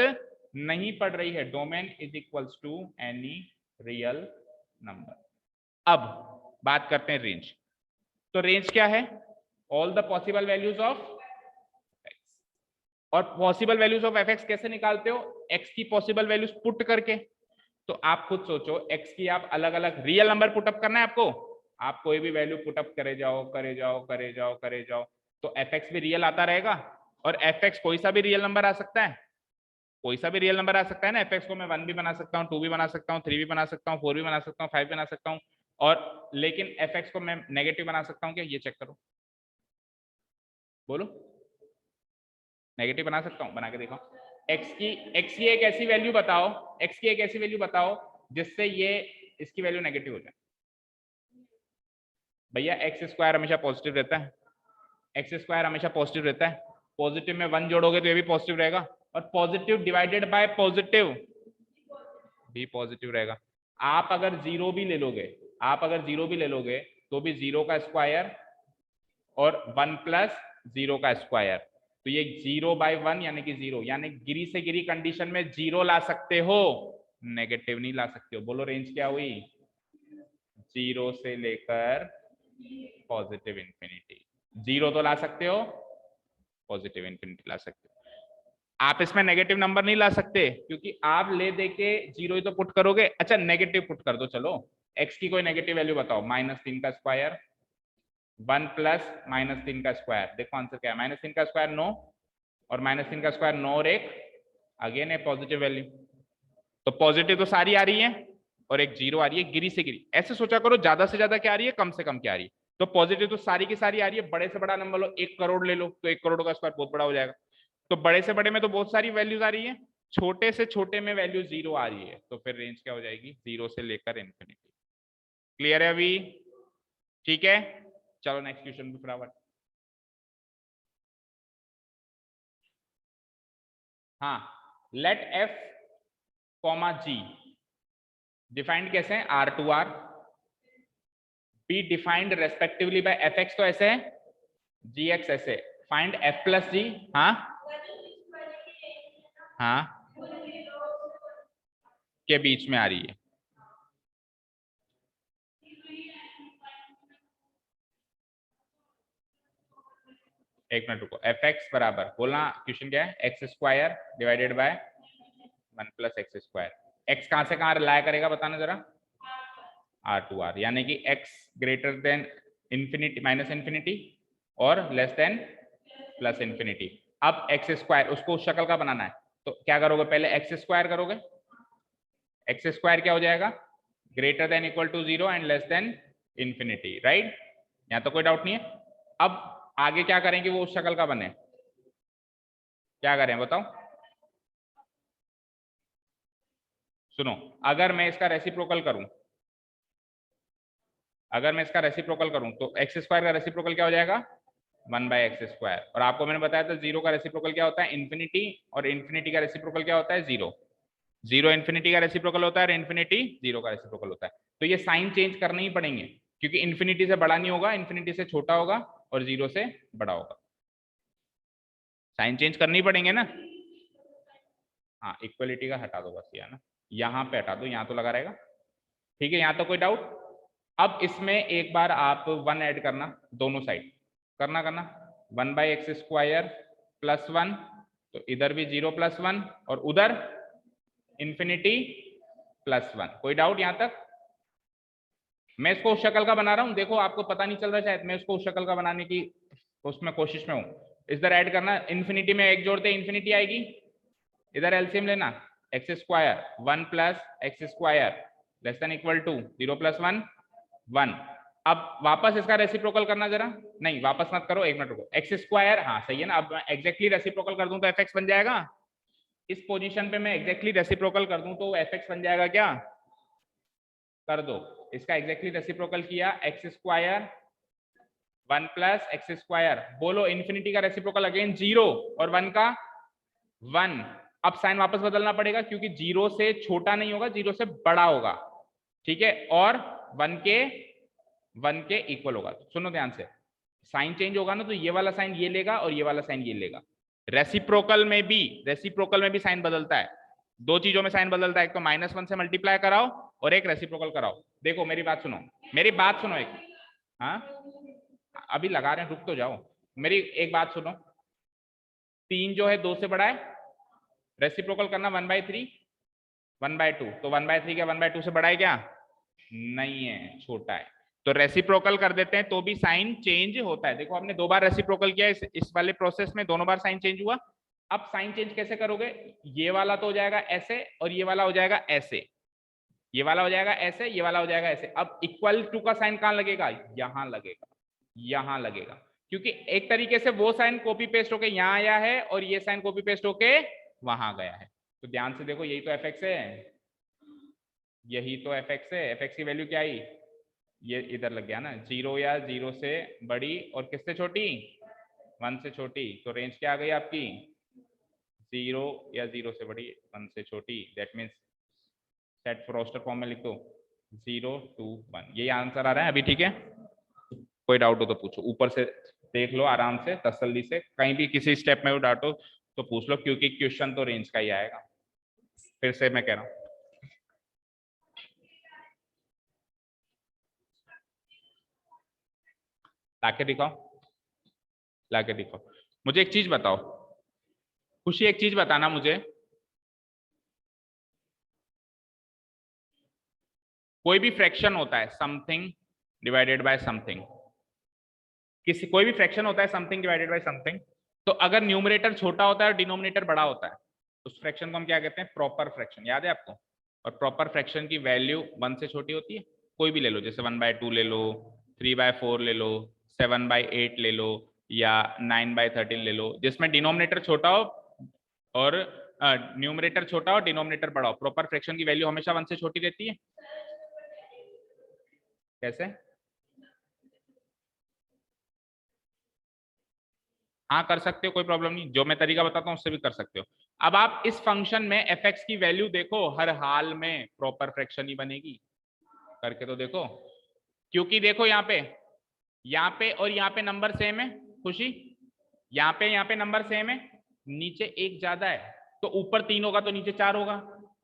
नहीं पड़ रही है। Domain is equals to any real number. अब बात करते हैं रेंज। तो रेंज क्या है? All the possible values of x। और पॉसिबल वैल्यूज ऑफ fx कैसे निकालते हो? x की पॉसिबल वैल्यूज पुट करके। तो आप खुद सोचो, x की आप अलग अलग रियल नंबर पुटअप करना है आपको। आप कोई भी वैल्यू पुटअप करे जाओ करे जाओ करे जाओ करे जाओ, तो fx भी रियल आता रहेगा। और fx कोई सा भी रियल नंबर आ सकता है, कोई सा भी रियल नंबर आ सकता है ना। fx को मैं 1 भी बना सकता हूँ, 2 भी बना सकता हूँ, 3 भी बना सकता हूँ, 4 भी बना सकता हूँ, 5 बना सकता हूँ। और लेकिन fx को मैं नेगेटिव बना सकता हूँ क्या? ये चेक करो, बोलो। नेगेटिव बना सकता हूँ? बना के देखो। x की एक ऐसी वैल्यू बताओ, x की एक ऐसी वैल्यू बताओ जिससे ये इसकी वैल्यू नेगेटिव हो जाए। भैया एक्स स्क्वायर हमेशा पॉजिटिव रहता है, एक्स स्क्वायर हमेशा पॉजिटिव रहता है। पॉजिटिव में 1 जोड़ोगे तो ये भी पॉजिटिव रहेगा, और पॉजिटिव डिवाइडेड बाय पॉजिटिव भी पॉजिटिव रहेगा। आप अगर जीरो भी ले लोगे, आप अगर जीरो भी ले लोगे तो भी 0 का स्क्वायर और 1 प्लस 0 का स्क्वायर, तो ये 0/1 यानी कि 0, यानी गिरी से गिरी कंडीशन में 0 ला सकते हो, नेगेटिव नहीं ला सकते हो। बोलो रेंज क्या हुई? 0 से लेकर पॉजिटिव इंफिनिटी। 0 तो ला सकते हो, पॉजिटिव इंफिनिटी ला सकते हो। आप इसमें नेगेटिव नंबर नहीं ला सकते, क्योंकि आप ले दे के 0 ही तो पुट करोगे। अच्छा नेगेटिव पुट कर दो, चलो x की कोई नेगेटिव वैल्यू बताओ। -3 का स्क्वायर, 1 प्लस -3 का स्क्वायर। देखो आंसर क्या है? -3 का स्क्वायर 9, और -3 का स्क्वायर 9 और 1 अगेन है पॉजिटिव वैल्यू। तो पॉजिटिव तो सारी आ रही है, और एक 0 आ रही है गिरी से गिरी। ऐसे सोचा करो, ज्यादा से ज्यादा क्या आ रही है, कम से कम क्या आ रही है। तो पॉजिटिव तो सारी की सारी आ रही है। बड़े से बड़ा नंबर लो, 1 करोड़ ले लो, तो 1 करोड़ का स्क्वायर बहुत बड़ा हो जाएगा। तो बड़े से बड़े में तो बहुत सारी वैल्यूज आ रही है, छोटे से छोटे में वैल्यू 0 आ रही है, तो फिर रेंज क्या हो जाएगी? 0 से लेकर इंफिनिटी। क्लियर है अभी? ठीक है, चलो नेक्स्ट क्वेश्चन पे फटाफट। हाँ, लेट f, g डिफाइंड कैसे है? R2R be defined respectively by fx, तो ऐसे है, gx ऐसे। Find f plus g। हाँ हाँ, के बीच में आ रही है। एक मिनट रुको। fx बराबर, बोलना क्वेश्चन क्या है? X square divided by 1 plus x square. X कहां से कहां लाया करेगा बताना जरा? R2R, यानी कि x greater than infinity minus infinity और लेस देन प्लस इंफिनिटी। अब एक्स स्क्वायर उसको उस शक्ल का बनाना है, तो क्या करोगे? पहले एक्स स्क्वायर करोगे। एक्स स्क्वायर क्या हो जाएगा? Greater than equal to 0 and less than infinity, right? यहाँ तो कोई डाउट नहीं है। अब आगे क्या करेंगे? वो उस शक्ल का बने, क्या करें बताओ? सुनो, अगर मैं इसका रेसिप्रोकल करूं, अगर मैं इसका रेसिप्रोकल करूं तो एक्स स्क्वायर का रेसिप्रोकल क्या हो जाएगा? 1/x²। और आपको मैंने बताया था 0 का रेसिप्रोकल क्या होता है? इंफिनिटी, और इंफिनिटी का रेसिप्रोकल क्या होता है? 0। 0 इंफिनिटी का रेसिप्रोकल होता है, और इंफिनिटी 0 का रेसिप्रोकल होता है। तो ये साइन चेंज करने ही पड़ेंगे, क्योंकि इंफिनिटी से बड़ा नहीं होगा, इंफिनिटी से छोटा होगा, और 0 से बड़ा होगा। साइन चेंज करने ही पड़ेंगे ना। हाँ, इक्वलिटी का हटा दो बस, या ना यहाँ पे हटा दो, यहाँ तो लगा रहेगा। ठीक है, यहाँ तो कोई डाउट? अब इसमें एक बार आप 1 ऐड करना, दोनों साइड करना 1/x² प्लस 1, तो इधर भी 0 प्लस 1, और उधर इंफिनिटी प्लस 1। कोई डाउट यहाँ तक? मैं इसको उस शक्ल का बना रहा हूँ, देखो आपको पता नहीं चल रहा शायद, मैं इसको उस शक्ल का बनाने की उसमें कोशिश में हूँ। इधर ऐड करना, इंफिनिटी में 1 जोड़ते इंफिनिटी आएगी, इधर एलसीएम लेना, x² 1 plus x² less than equal to 0 plus 1 1। अब वापस इसका रेसिप्रोकल करना जरा, नहीं वापस मत करो, एक मिनट रुको। x², हाँ सही है ना। अब मैं एग्जैक्टली रेसिप्रोकल कर दूं तो fx बन जाएगा। इस पोजीशन पे मैं एग्जैक्टली रेसिप्रोकल कर दूं तो एफ एक्स बन जाएगा क्या, कर दो। इसका एग्जैक्टली रेसिप्रोकल किया, x square 1 plus x square, बोलो इन्फिनिटी का रेसिप्रोकल अगेन 0 और 1 का 1। अब साइन वापस बदलना पड़ेगा क्योंकि 0 से छोटा नहीं होगा, 0 से बड़ा होगा, ठीक है, और 1 के इक्वल होगा। सुनो ध्यान से, साइन चेंज होगा ना तो ये वाला साइन ये लेगा और ये वाला साइन ये लेगा। रेसिप्रोकल में भी साइन बदलता है, दो चीजों में साइन बदलता है, एक तो -1 से मल्टीप्लाई कराओ और एक रेसिप्रोकल कराओ। देखो मेरी बात सुनो एक, हाँ अभी लगा रहे हैं, रुक तो जाओ, मेरी एक बात सुनो। 3 जो है 2 से बड़ा है, रेसिप्रोकल करना 1/3 1/2, तो 1/3 क्या 1/2 से बड़ा है क्या, नहीं है, छोटा है। तो रेसिप्रोकल कर देते हैं तो भी साइन चेंज होता है। देखो आपने 2 बार रेसिप्रोकल किया इस वाले प्रोसेस में, दोनों बार साइन चेंज हुआ। अब साइन चेंज कैसे करोगे, ये वाला तो हो जाएगा ऐसे और ये वाला हो जाएगा ऐसे, ये वाला हो जाएगा ऐसे, ये वाला हो जाएगा ऐसे। अब इक्वल टू का साइन कहां लगेगा, यहां लगेगा, यहां लगेगा, क्योंकि एक तरीके से वो साइन कॉपी पेस्ट होके यहां आया है और ये साइन कॉपी पेस्ट होके वहां गया है। तो ध्यान से देखो, यही तो एफ एक्स है, यही तो एफ एक्स है। एफ एक्स की वैल्यू क्या आई, ये इधर लग गया ना, 0 या 0 से बड़ी और किससे छोटी, 1 से छोटी। तो रेंज क्या आ गई आपकी, 0 या 0 से बड़ी 1 से छोटी। That means set Froster form में लिख दो 0 to 1, यही आंसर आ रहा है अभी, ठीक है। कोई डाउट हो तो पूछो, ऊपर से देख लो आराम से तसल्ली से, कहीं भी किसी स्टेप में डाउट हो तो पूछ लो, क्योंकि क्वेश्चन तो रेंज का ही आएगा। फिर से मैं कह रहा हूँ, लाके दिखाओ मुझे एक चीज बताओ, खुशी एक चीज बताना मुझे, कोई भी फ्रैक्शन होता है समथिंग डिवाइडेड बाय समथिंग, कोई भी फ्रैक्शन होता है समथिंग डिवाइडेड बाय समथिंग, तो अगर न्यूमरेटर छोटा होता है और डिनोमिनेटर बड़ा होता है, उस फ्रैक्शन को हम क्या कहते हैं, प्रॉपर फ्रैक्शन, याद है आपको। और प्रॉपर फ्रैक्शन की वैल्यू 1 से छोटी होती है, कोई भी ले लो, जैसे 1/2 ले लो, 3/4 ले लो, 7/8 ले लो, या 9/13 ले लो, जिसमें डिनोमिनेटर छोटा हो और न्यूमरेटर छोटा हो, डिनोमिनेटर बड़ा हो, प्रॉपर फ्रैक्शन की वैल्यू हमेशा 1 से छोटी रहती है। कैसे, हाँ कर सकते हो, कोई प्रॉब्लम नहीं, जो मैं तरीका बताता हूँ उससे भी कर सकते हो। अब आप इस फंक्शन में एफ एक्स की वैल्यू देखो, हर हाल में प्रॉपर फ्रैक्शन ही बनेगी, करके तो देखो। क्योंकि देखो यहाँ पे और यहाँ पे नंबर सेम है, खुशी, यहाँ पे नंबर सेम है, नीचे एक ज्यादा है, तो ऊपर 3 होगा तो नीचे 4 होगा,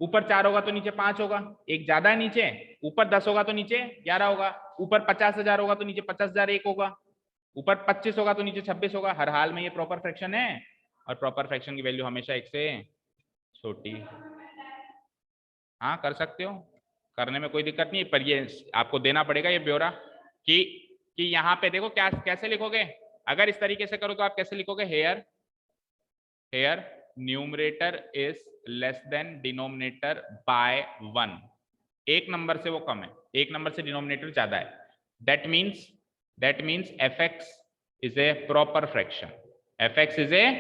ऊपर 4 होगा तो नीचे 5 होगा, एक ज्यादा है नीचे, ऊपर 10 होगा तो नीचे 11 होगा, ऊपर 50,000 होगा तो नीचे 50,000 1 होगा, ऊपर 25 होगा तो नीचे 26 होगा। हर हाल में ये प्रॉपर फ्रैक्शन है, और प्रॉपर फ्रैक्शन की वैल्यू हमेशा 1 से छोटी। हाँ कर सकते हो, करने में कोई दिक्कत नहीं, पर ये आपको देना पड़ेगा ये ब्यौरा कि यहाँ पे देखो क्या कैसे लिखोगे। अगर इस तरीके से करो तो आप कैसे लिखोगे, here numerator is less than denominator by 1, एक नंबर से वो कम है, एक नंबर से डिनोमिनेटर ज्यादा है। That means F X is a proper fraction, F X is a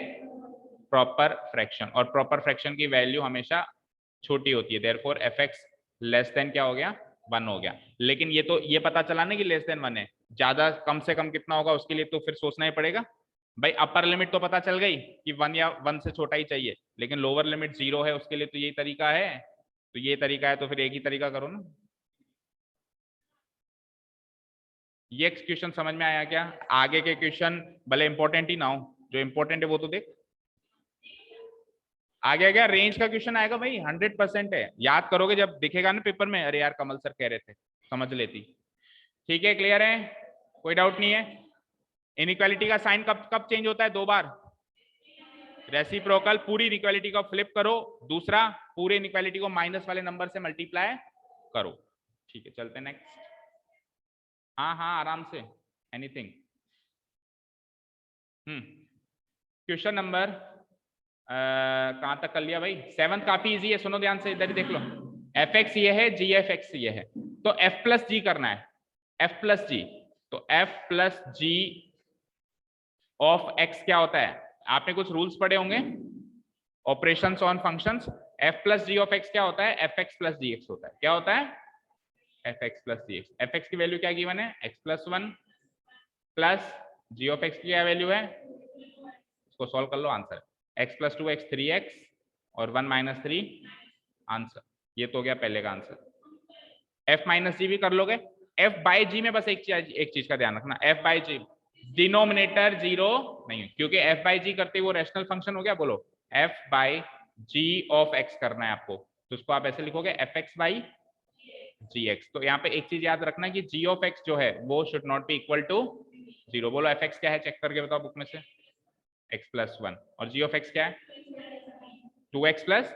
proper fraction, और प्रॉपर फ्रैक्शन की वैल्यू हमेशा छोटी होती है, therefore F x less than क्या हो गया, 1 हो गया। लेकिन ये तो ये पता चला ना कि लेस देन 1 है, ज्यादा कम से कम कितना होगा उसके लिए तो फिर सोचना ही पड़ेगा। भाई अपर लिमिट तो पता चल गई कि 1 या 1 से छोटा ही चाहिए, लेकिन लोअर लिमिट 0 है, उसके लिए तो यही तरीका है, तो ये तरीका है, तो फिर एक ही तरीका करो ना। ये क्वेश्चन समझ में आया क्या, आगे के क्वेश्चन भले इंपॉर्टेंट ही ना हो, जो इंपॉर्टेंट है वो तो देख। आगे आ गया रेंज का क्वेश्चन आएगा भाई, 100% है, याद करोगे जब दिखेगा ना पेपर में, अरे यार कमल सर कह रहे थे, समझ लेती। ठीक है, क्लियर है, कोई डाउट नहीं है। इनइक्वालिटी का साइन कब कब चेंज होता है, 2 बार, रेसिप्रोकल पूरी इनइक्वालिटी को फ्लिप करो, दूसरा पूरे इनइक्वालिटी को माइनस वाले नंबर से मल्टीप्लाई करो। ठीक है, चलते नेक्स्ट। हाँ हाँ आराम से, एनीथिंग। क्वेश्चन नंबर कहां तक कर लिया भाई, 7 काफी इजी है, सुनो ध्यान से, इधर ही देख लो। एफ एक्स ये है, जी एफ एक्स ये है, तो एफ प्लस जी करना है, एफ प्लस जी, तो F plus G of X क्या होता है, आपने कुछ रूल्स पढ़े होंगे, operations on functions, f plus G of X क्या होता है, fx प्लस gx होता है। क्या होता है, fx प्लस gx। fx की वैल्यू क्या गिवन है, x plus 1 plus G of X की क्या वैल्यू है, इसको सॉल्व कर लो, answer x plus 2x 3x और 1 माइनस 3 आंसर। ये तो हो गया पहले का आंसर। f माइनस जी भी कर लोगे। f बाई जी में बस एक चीज का ध्यान रखना, f by G denominator zero नहीं, क्योंकि f बाई जी करते वो रैशनल फंक्शन हो गया। बोलो f by G of x करना है आपको, तो उसको आप ऐसे लिखोगे fx बाई जी एक्स। तो यहाँ पे एक चीज याद रखना कि g ऑफ x जो है वो should not be equal to zero. बोलो fx क्या है, चेक करके बताओ बुक में से, x प्लस 1 और g ऑफ x क्या है 2x प्लस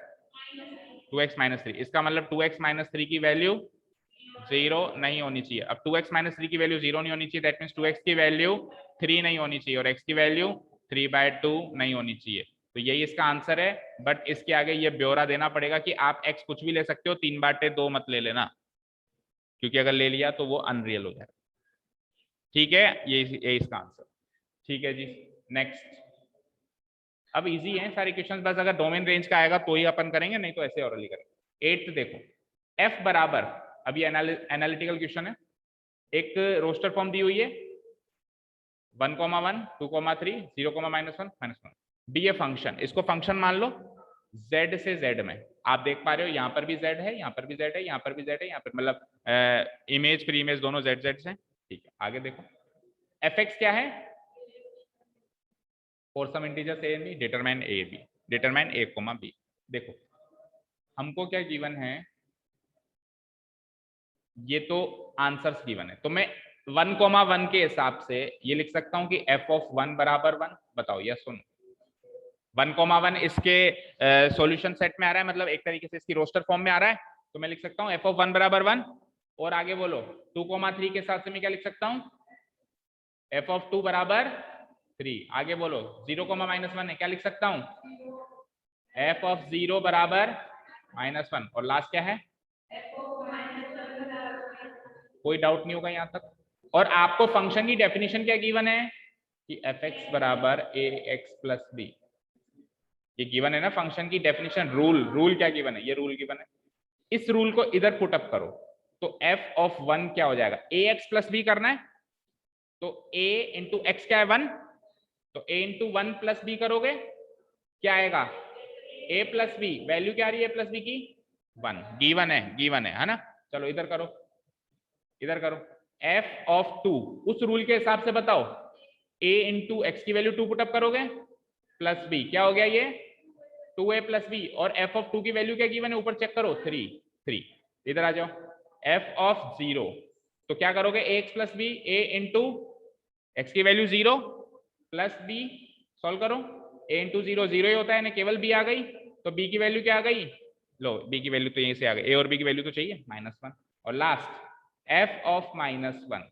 2x माइनस 3। इसका मतलब 2x माइनस 3 की वैल्यू जीरो नहीं होनी चाहिए। अब 2x माइनस 3 की वैल्यू जीरो नहीं होनी चाहिए, दैट मीन्स 2x की वैल्यू 3 नहीं होनी चाहिए और x की वैल्यू 3/2 नहीं होनी चाहिए। तो यही इसका आंसर है। बट इसके आगे ये ब्यौरा देना पड़ेगा कि आप x कुछ भी ले सकते हो, 3/2 मत ले लेना, क्योंकि अगर ले लिया तो वो अनरियल हो जाएगा। ठीक है, ये इसका आंसर। ठीक है जी, नेक्स्ट। अब इजी है सारे क्वेश्चन, बस अगर डोमेन रेंज का आएगा तो ही अपन करेंगे, नहीं तो ऐसे ऑरली करेंगे। 8 देखो, f बराबर, अब ये एनालिटिकल क्वेश्चन है, एक रोस्टर फॉर्म दी हुई है 1,1 2,3 0,-1 -1 डी ए फंक्शन, इसको फंक्शन मान लो z से z में। आप देख पा रहे हो यहाँ पर भी z है, यहाँ पर भी z है, यहाँ पर भी z है, यहाँ पर मतलब इमेज फ्री इमेज दोनों z z हैं। ठीक है, आगे देखो fx क्या है, for some integers a and b determine a b, determine a, b। देखो हमको क्या गिवन है, ये तो आंसर्स गिवन है, तो मैं 1,1 के हिसाब से ये लिख सकता हूं कि f ऑफ 1 बराबर 1। बताओ यस सुनो, 1,1 इसके सॉल्यूशन सेट में आ रहा है, मतलब एक तरीके से इसकी रोस्टर फॉर्म में आ रहा है, तो मैं लिख सकता हूं f ऑफ 1 बराबर 1। और आगे बोलो 2,3 के साथ से मैं क्या लिख सकता हूं, f ऑफ 2 बराबर 3। आगे बोलो 0,-1 है, क्या लिख सकता हूं, f ऑफ 0 बराबर -1। और लास्ट क्या है, कोई डाउट नहीं होगा यहां तक। और आपको फंक्शन की डेफिनेशन क्या गिवन है कि fx बराबर ax प्लस b, ये गिवन है ना फंक्शन की डेफिनेशन। रूल क्या गिवन है, ये रूल गिवन है। इस रूल को इधर पुट अप करो तो f ऑफ 1 क्या हो जाएगा, ax प्लस b करना है, तो a इंटू एक्स क्या है 1, तो a इंटू 1 प्लस b करोगे क्या आएगा, a प्लस b, वैल्यू क्या आ रही है a प्लस b की 1, गिवन है ना। चलो इधर करो, इधर करो f ऑफ 2 उस रूल के हिसाब से बताओ, a इंटू एक्स की वैल्यू 2 पुटअप करोगे प्लस b, क्या हो गया ये 2a प्लस b। और f ऑफ 2 की वैल्यू क्या गिवन है, ऊपर चेक करो 3। इधर आ जाओ, f ऑफ 0 तो क्या करोगे ax plus b, a into x की वैल्यू 0 प्लस b, सॉल्व करो, a इंटू 0 0 ही होता है ना, केवल b आ गई, तो b की वैल्यू क्या आ गई, लो b की वैल्यू तो यहीं से आ गई, a और b की वैल्यू तो चाहिए -1। और लास्ट f ऑफ -1,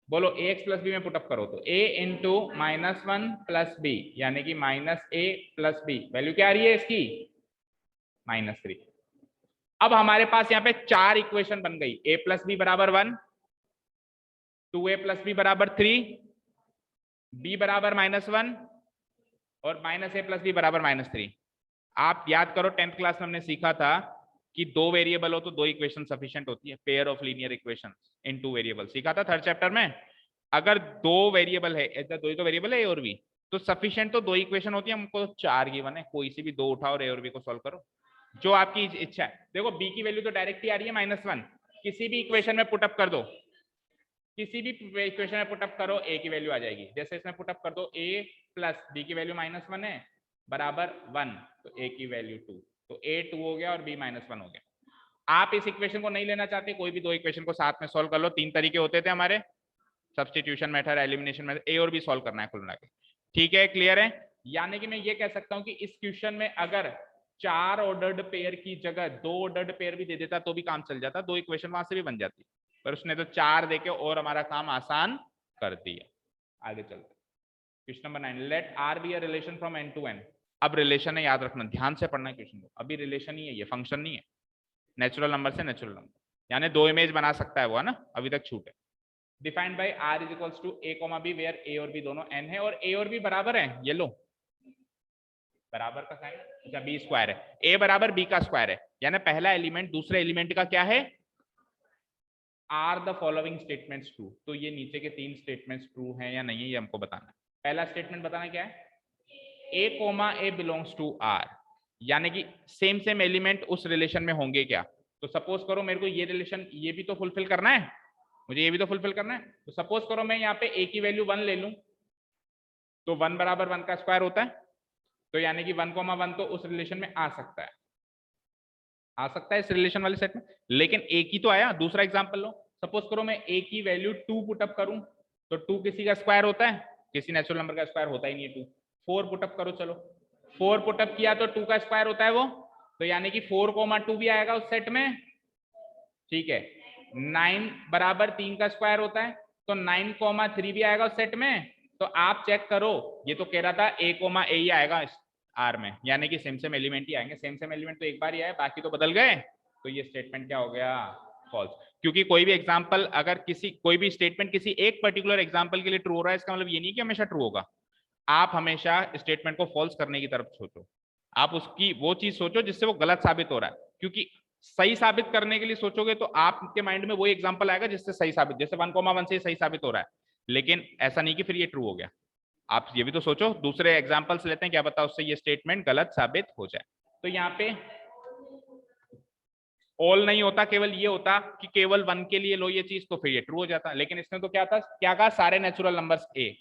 बोलो ax प्लस b में पुटअप करो तो a इंटू -1 प्लस b, यानी कि -a प्लस b, वैल्यू क्या आ रही है इसकी -3। अब हमारे पास यहाँ पे 4 इक्वेशन बन गई, a प्लस बी बराबर 1, 2a प्लस बी बराबर 3, b बराबर -1 और -a प्लस बी बराबर -3। आप याद करो 10th क्लास में हमने सीखा था कि 2 वेरिएबल हो तो 2 इक्वेशन सफिशिएंट होती है, pair of linear equation in 2 variable, सीखा था 3rd चैप्टर में। अगर 2 वेरिएबल है, ऐसा 2 ही तो वेरिएबल है a और b, तो सफिशिएंट तो 2 इक्वेशन होती है, हमको 4 गिवन है, कोई सी भी 2 उठाओ और a और b को सॉल्व करो, जो आपकी इच्छा है। देखो b की वैल्यू तो डायरेक्ट ही आ रही है -1, किसी भी इक्वेशन में पुटअप कर दो, किसी भी इक्वेशन में पुटअप करो a की वैल्यू आ जाएगी। जैसे इसमें पुटअप कर दो a प्लस b की वैल्यू -1 है बराबर 1, तो a की वैल्यू 2, तो a 2 हो गया और b -1 हो गया। आप इस इक्वेशन को नहीं लेना चाहते, कोई भी 2 इक्वेशन को साथ में सॉल्व कर लो, 3 तरीके होते थे हमारे, सब्स्टिट्यूशन मेथड, एलिमिनेशन मेथड, ए और बी सॉल्व करना है कुल मिला के। ठीक है, क्लियर है। यानी कि मैं ये कह सकता हूं कि इस क्वेश्चन में अगर 4 ऑर्डर्ड पेयर की जगह 2 ऑर्डर्ड पेयर भी दे देता तो भी काम चल जाता, 2 इक्वेशन वहां से भी बन जाती, पर उसने तो 4 देके और हमारा काम आसान कर दिया। आगे चलते question number 9, let R be a relation from N to N. अब रिलेशन है, याद रखना, ध्यान से पढ़ना है क्वेश्चन को, अभी रिलेशन ही है, ये फंक्शन नहीं है, नेचुरल नंबर से नेचुरल नंबर, यानी 2 इमेज बना सकता है वो, है ना, अभी तक छूट है। Defined by r is equals to a, b, where a और b दोनों n है और a और b बराबर हैं, ये लो बराबर का साइन, अच्छा बी स्क्वायर है, ए बराबर बी का स्क्वायर है, यानी पहला एलिमेंट दूसरे एलिमेंट का क्या है, are the following statements true. तो ये नीचे के 3 स्टेटमेंट्स ट्रू हैं या नहीं है ये हमको बताना है। पहला स्टेटमेंट बताना क्या है, A comma A belongs to R, यानी कि सेम सेम एलिमेंट उस रिलेशन में होंगे क्या। तो सपोज करो मेरे को ये रिलेशन ये भी तो फुलफिल करना है, मुझे ये भी तो फुलफिल करना है। तो सपोज करो मैं यहाँ पे ए की वैल्यू 1 ले लूं, तो 1 बराबर 1 का स्क्वायर होता है, तो यानी कि 1,1 तो उस रिलेशन में आ सकता है, आ सकता है इस रिलेशन वाले सेट में। लेकिन एक ही तो आया। दूसरा एग्जांपल लो, सपोज करो मैं ए की वैल्यू 2 पुटअप करूं, तो 2 किसी का स्क्वायर होता है, किसी नेचुरल नंबर का स्क्वायर होता ही नहीं है 2। 4 पुटअप करो, चलो 4 पुटअप किया तो 2 का स्क्वायर होता है वो, तो यानी कि 4,2 भी आएगा उस सेट में, ठीक है। 9 बराबर 3 का स्क्वायर होता है, तो 9,3 भी आएगा उस सेट में। तो आप चेक करो, ये तो कह रहा था ए कोमा ए ही आएगा आर में, यानी कि सेम सेम एलिमेंट ही आएंगे। सेम सेम एलिमेंट तो एक बार ही आए, बाकी तो बदल गए, तो ये स्टेटमेंट क्या हो गया, फॉल्स। क्योंकि कोई भी एग्जांपल अगर किसी कोई भी स्टेटमेंट किसी एक पर्टिकुलर एग्जांपल के लिए ट्रू हो रहा है, इसका मतलब ये नहीं कि हमेशा ट्रू होगा। आप हमेशा स्टेटमेंट को फॉल्स करने की तरफ सोचो, आप उसकी वो चीज सोचो जिससे वो गलत साबित हो रहा है। क्योंकि सही साबित करने के लिए सोचोगे तो आपके माइंड में वो एग्जांपल आएगा जिससे सही साबित, जैसे 1,1 से सही साबित हो रहा है, लेकिन ऐसा नहीं कि फिर ये ट्रू हो गया। आप ये भी तो सोचो, दूसरे एग्जांपल्स लेते हैं, क्या पता उससे ये स्टेटमेंट गलत साबित हो जाए। तो यहाँ पे ऑल नहीं होता, केवल ये होता कि केवल 1 के लिए लो ये चीज, तो फिर ये ट्रू हो जाता। लेकिन इसने तो क्या था, क्या कहा, सारे natural numbers A,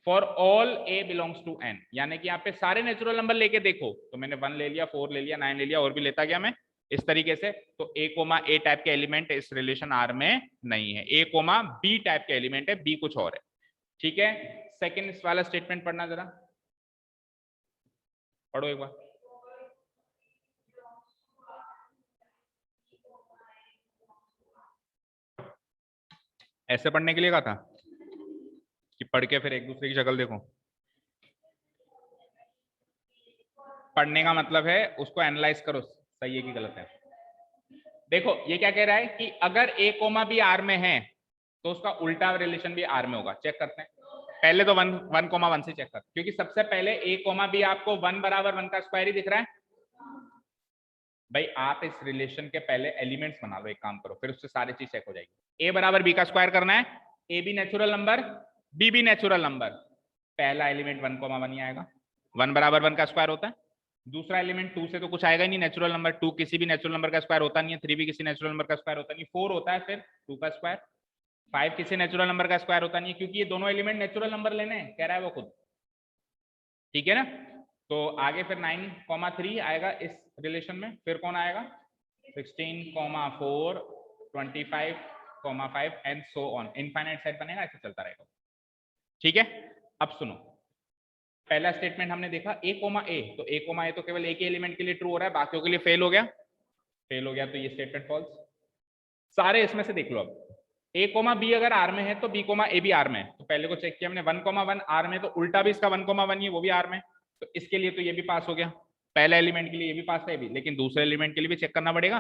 for all A belongs to N, यानी कि यहाँ पे सारे नेचुरल नंबर लेके देखो, तो मैंने 1 ले लिया, 4 ले लिया, 9 ले लिया, और भी लेता गया मैं इस तरीके से। तो ए कोमा ए टाइप के एलिमेंट इस रिलेशन आर में नहीं है, ए कोमा बी टाइप के एलिमेंट है, बी कुछ और है, ठीक है। सेकेंड वाला स्टेटमेंट पढ़ना जरा, पढ़ो एक बार। ऐसे पढ़ने के लिए कहा था कि पढ़ के फिर एक दूसरे की शक्ल देखो। पढ़ने का मतलब है उसको एनालाइज करो, सही है कि गलत है। देखो ये क्या कह रहा है कि अगर ए कोमा बी आर में है तो उसका उल्टा रिलेशन भी आर में होगा। चेक करते हैं, पहले तो 1,1 से चेक कर, क्योंकि सबसे पहले ए कोमा बी आपको 1 बराबर 1 का स्क्वायर ही दिख रहा है। भाई आप इस रिलेशन के पहले एलिमेंट्स बना लो, एक काम करो, फिर उससे सारी चीज चेक हो जाएगी। ए बराबर बी का स्क्वायर करना है, A B natural number, B भी नेचुरल नंबर, पहला एलिमेंट 1,1 ही आएगा, 1 बराबर 1 का स्क्वायर होता है। दूसरा एलिमेंट 2 से तो कुछ आएगा ही नहीं, नेचुरल नंबर 2 किसी भी नेचुरल नंबर का स्क्वायर होता नहीं है, 3 भी किसी नेचुरल नंबर का स्क्वायर होता नहीं, 4 होता है फिर 2 का स्क्वायर, 5 किसी नेचुरल नंबर का स्क्वायर होता नहीं है, क्योंकि ये दोनों एलिमेंट नेचुरल नंबर लेने हैं, कह रहा है वो खुद, ठीक है ना। तो आगे फिर 9,3 आएगा इस रिलेशन में, फिर कौन आएगा 16,4, 25,5 and so on, infinite set बनेगा, ऐसे चलता रहेगा, ठीक है। अब सुनो, पहला स्टेटमेंट हमने देखा ए कोमा ए, तो ए कोमा ए तो केवल एक ही एलिमेंट के लिए ट्रू हो रहा है, बाकियों के लिए फेल हो गया, फेल हो गया, तो ये स्टेटमेंट फॉल्स। सारे इसमें से देख लो, अब ए कोमा बी अगर आर में है तो बी कोमा ए भी आर में है, तो पहले को चेक किया हमने 1,1 आर में, तो उल्टा भी इसका 1,1 ही है, वो भी आर में, तो इसके लिए तो ये भी पास हो गया, पहले एलिमेंट के लिए ये भी पास है भी, लेकिन दूसरे एलिमेंट के लिए भी चेक करना पड़ेगा।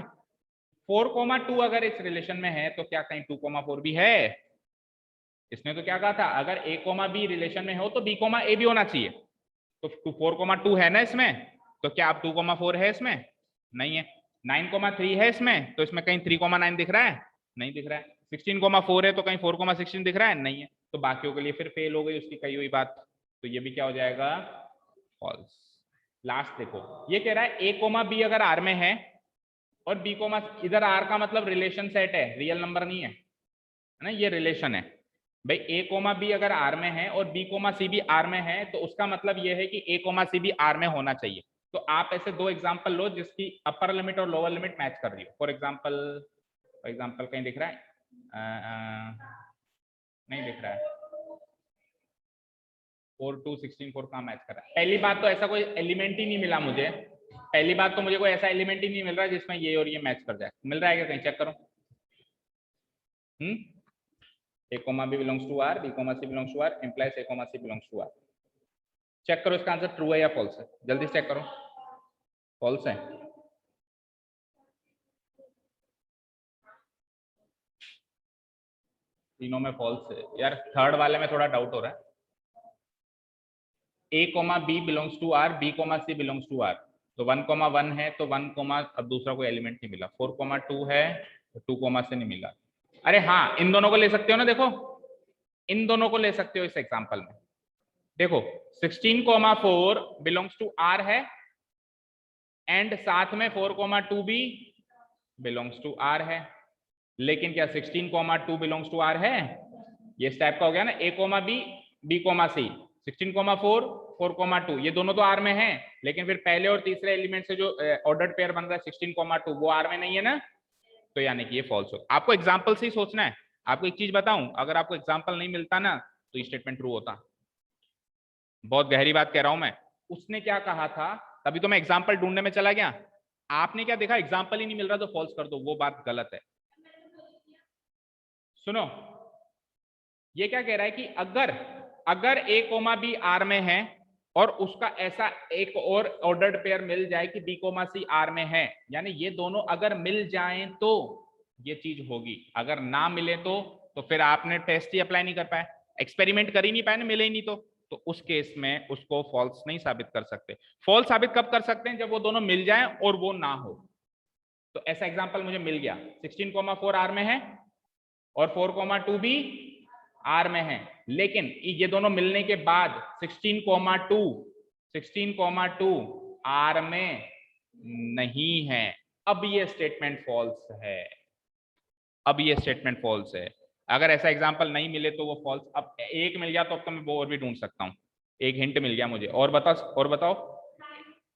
4,2 अगर इस रिलेशन में है तो क्या कहीं 2,4 भी है। इसने तो क्या कहा था, अगर ए कोमा बी रिलेशन में हो तो बी कोमा ए भी होना चाहिए, तो 4,2 है ना इसमें, तो क्या अब 2,4 है इसमें, नहीं है। 9,3 है इसमें, तो इसमें कहीं 3,9 दिख रहा है, नहीं दिख रहा है। 16,4 है तो कहीं 4,16 दिख रहा है, नहीं है। तो बाकियों के लिए फिर फेल हो गई उसकी कही हुई बात, तो ये भी क्या हो जाएगा, फॉल्स। लास्ट देखो, ये कह रहा है ए कोमा बी अगर आर में है और बी कोमा, इधर आर का मतलब रिलेशन सेट है, रियल नंबर नहीं है ना, ये रिलेशन है। भाई ए कोमा बी अगर आर में है और बी कोमा सी भी आर में है, तो उसका मतलब ये है कि ए कोमा सी भी आर में होना चाहिए। तो आप ऐसे 2 एग्जांपल लो जिसकी अपर लिमिट और लोअर लिमिट मैच कर रही हो। फॉर एग्जांपल कहीं दिख रहा है, नहीं दिख रहा है, 4 2 16 4 कहाँ मैच कर रहा है। पहली बात तो ऐसा कोई एलिमेंट ही नहीं मिला मुझे, पहली बात तो मुझे कोई ऐसा एलिमेंट ही नहीं मिल रहा जिसमें ये और ये मैच कर जाए। मिल रहा है क्या, कहीं चेक करो। A comma B belongs to R, B comma C belongs to R, implies A comma C belongs to R. Check करो इसका आंसर ट्रू है या फॉल्स है, जल्दी चेक करो। फॉल्स है, तीनों में फॉल्स है यार, थर्ड वाले में थोड़ा डाउट हो रहा है। a comma B belongs to R, B comma C belongs to R, तो 1,1 है तो 1 कॉमा, अब दूसरा कोई एलिमेंट नहीं मिला, 4,2 है तो 2 कॉमा से नहीं मिला। अरे हाँ, इन दोनों को ले सकते हो ना, देखो इन दोनों को ले सकते हो इस एग्जांपल में। देखो 16,4 बिलोंग्स टू आर है एंड साथ में 4,2 भी बिलोंग्स टू आर है, लेकिन क्या 16,2 बिलोंग्स टू आर है? ये इस टाइप का हो गया ना, A comma B, B comma C, 16,4 4,2 ये दोनों तो आर में है, लेकिन फिर पहले और तीसरे एलिमेंट से जो ऑर्डर्ड पेयर बन रहा है 16,2 वो आर में नहीं है ना, तो यानी कि ये फॉल्स हो। आपको एग्जांपल से ही सोचना है। आपको एक चीज बताऊं, अगर आपको एग्जांपल नहीं मिलता ना तो ये स्टेटमेंट ट्रू होता। बहुत गहरी बात कह रहा हूं मैं। उसने क्या कहा था, तभी तो मैं एग्जांपल ढूंढने में चला गया। आपने क्या देखा, एग्जांपल ही नहीं मिल रहा तो फॉल्स कर दो, वो बात गलत है। सुनो, ये क्या कह रहा है कि अगर ए कोमा बी आर में है और उसका ऐसा एक और ऑर्डर्ड पेयर मिल जाए कि बी कोमा सी आर में है, यानी ये दोनों अगर मिल जाएं तो ये चीज होगी, अगर ना मिले तो फिर आपने टेस्ट ही अप्लाई नहीं कर पाए, एक्सपेरिमेंट कर ही नहीं पाए ना, मिले ही नहीं तो उस केस में उसको फॉल्स नहीं साबित कर सकते। फॉल्स साबित कब कर सकते हैं? जब वो दोनों मिल जाएं और वो ना हो। तो ऐसा एग्जांपल मुझे मिल गया, 16,4 आर में है और 4,2 भी आर में है, लेकिन ये दोनों मिलने के बाद 16,2 आर में नहीं है। अब ये स्टेटमेंट फॉल्स है, अब ये स्टेटमेंट फॉल्स है। अगर ऐसा एग्जांपल नहीं मिले तो वो फॉल्स। अब एक मिल गया तो अब तो मैं वो और भी ढूंढ सकता हूं, एक हिंट मिल गया मुझे। और बताओ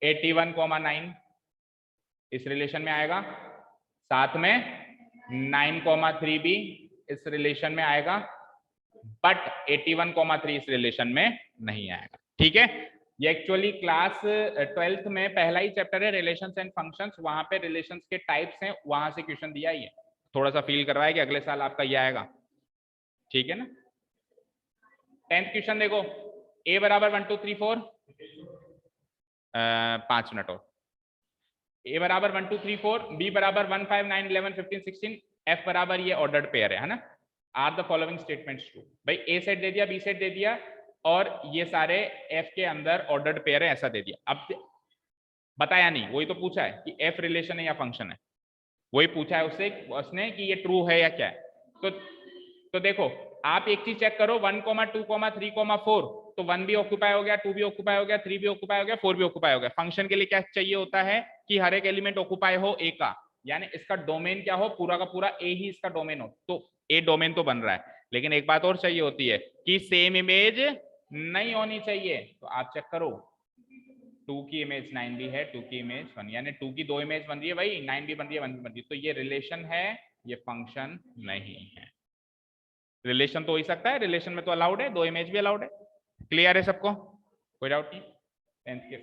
81,9 इस रिलेशन में आएगा, साथ में 9,3 भी इस रिलेशन में आएगा, बट 81,3 इस रिलेशन में नहीं आएगा। ठीक है, ये एक्चुअली क्लास 12th में पहला ही चैप्टर है, रिलेशंस एंड फंक्शंस। वहां पे रिलेशंस के टाइप्स हैं, वहां से क्वेश्चन दिया ही है, थोड़ा सा फील करवाया कि अगले साल आपका ये आएगा। ठीक है ना। 10th क्वेश्चन देखो, a बराबर 1 2 3 4, 5 मिनट और, a बराबर 1 2 3 4, b बराबर 1 5 9 11 15 16, f बराबर ये ऑर्डर्ड पेयर है ना। Are the following statements true. भाई ए सेट दे दिया, बी सेट दे दिया और ये सारे एफ के अंदर ऑर्डर्ड पेयर है ऐसा दे दिया। अब बताया नहीं, वही तो पूछा है कि एफ रिलेशन है या फंक्शन है, वही पूछा है उससे उसने कि ये ट्रू है या क्या है। तो देखो आप एक चीज चेक करो, 1, 2, 3, 4, तो 1 भी ऑक्यूपाई हो गया, 2 भी ऑक्यूपाई हो गया, 3 भी ऑक्यूपाई हो गया, 4 भी ऑक्यूपाई हो गया। फंक्शन के लिए क्या चाहिए होता है कि हर एक एलिमेंट ऑक्यूपाई हो ए का, यानी इसका डोमेन क्या हो, पूरा का पूरा ए ही इसका डोमेन हो। तो ए डोमेन तो बन रहा है, लेकिन एक बात और चाहिए होती है कि सेम इमेज नहीं होनी चाहिए। तो आप चेक करो, 2 की इमेज 9 भी है, 2 की इमेज 1, यानी 2 की 2 इमेज बन रही है भाई, 9 भी बन रही है, 1 भी बन रही है, तो ये रिलेशन है, ये फंक्शन नहीं है। रिलेशन तो हो ही सकता है, रिलेशन में तो अलाउड है, 2 इमेज भी अलाउड है। क्लियर है सबको, कोई डाउट नहीं। 10th के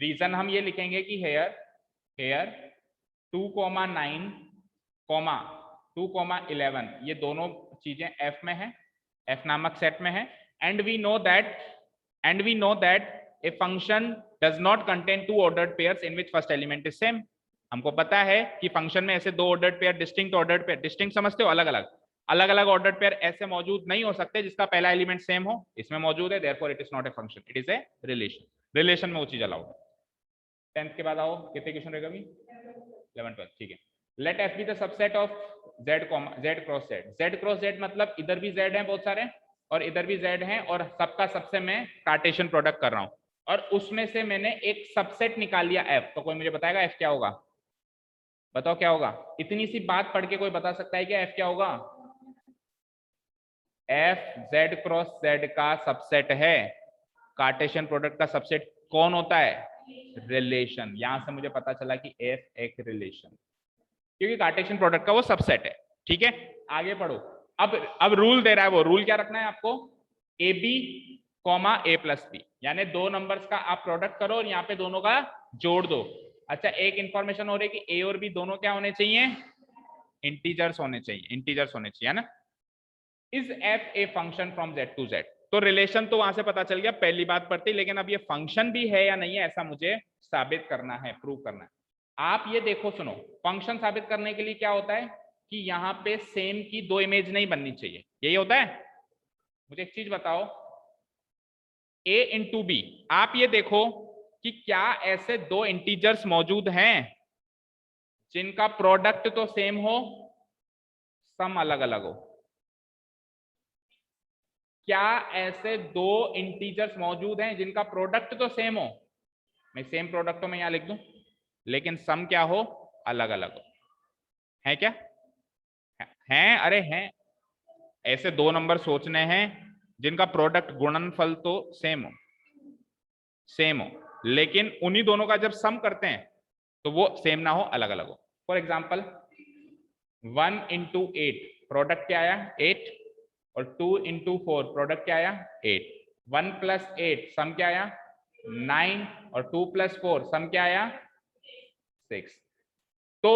रीजन हम ये लिखेंगे कि हेयर 2,9, 2,11 ये दोनों चीजें एफ में है, एफ नामक सेट में है। And we know that a function does not contain 2 ordered pairs in which first element is same. हमको पता है कि फंक्शन में ऐसे 2 ordered pair, distinct ordered pair, distinct समझते हो, अलग अलग ऑर्डर्ड पेयर ऐसे मौजूद नहीं हो सकते जिसका पहला एलिमेंट सेम हो। इसमें मौजूद है, therefore it is not a function, it is a relation. Relation में वो चीज अलाउड है। 10th के बाद आओ, कितने क्वेश्चन रहेगा अभी? 11 12, ठीक है। Let F be the subset of Z cross Z. Z cross Z मतलब इधर भी जेड है बहुत सारे और इधर भी जेड हैं, और सबका सबसे मैं कार्टेशियन प्रोडक्ट कर रहा हूं, और उसमें से मैंने एक सबसेट निकाल लिया एफ। तो कोई मुझे बताएगा एफ क्या होगा? बताओ क्या होगा? इतनी सी बात पढ़ के कोई बता सकता है क्या एफ क्या होगा? एफ जेड क्रॉस जेड का सबसेट है। कार्टेशियन प्रोडक्ट का सबसेट कौन होता है? रिलेशन। यहां से मुझे पता चला कि एफ एक रिलेशन, क्योंकि कार्टेशियन प्रोडक्ट का वो सबसेट है। ठीक है, आगे पढ़ो। अब रूल दे रहा है, वो रूल क्या रखना है आपको? A B comma A plus B, यानी 2 नंबर्स का आप प्रोडक्ट करो और यहाँ पे दोनों का जोड़ दो। अच्छा, एक इंफॉर्मेशन हो रही है कि ए और बी दोनों क्या होने चाहिए? इंटीजर्स होने चाहिए, इंटीजर्स होने चाहिए, है ना। Is F a function from Z to Z. तो रिलेशन तो वहां से पता चल गया, पहली बात पढ़ती, लेकिन अब ये फंक्शन भी है या नहीं है ऐसा मुझे साबित करना है, प्रूव करना है। आप ये देखो, सुनो, फंक्शन साबित करने के लिए क्या होता है कि यहाँ पे सेम की 2 इमेज नहीं बननी चाहिए, यही होता है। मुझे एक चीज बताओ, a इंटू बी। आप ये देखो कि क्या ऐसे दो इंटीजर्स मौजूद हैं जिनका प्रोडक्ट तो सेम हो, सम अलग अलग हो। क्या ऐसे दो इंटीजर्स मौजूद हैं जिनका प्रोडक्ट तो सेम हो, मैं सेम प्रोडक्ट तो मैं यहां लिख दूं, लेकिन सम क्या हो, अलग अलग हो। है क्या? हैं, अरे हैं। ऐसे दो नंबर सोचने हैं जिनका प्रोडक्ट गुणनफल तो सेम हो, लेकिन उन्हीं दोनों का जब सम करते हैं तो वो सेम ना हो, अलग अलग हो। फॉर एग्जाम्पल 1 इंटू 8 प्रोडक्ट क्या आया 8, और 2 इंटू 4 प्रोडक्ट क्या आया 8। 1 प्लस 8 सम क्या आया 9, और 2 प्लस 4 सम क्या आया 6। तो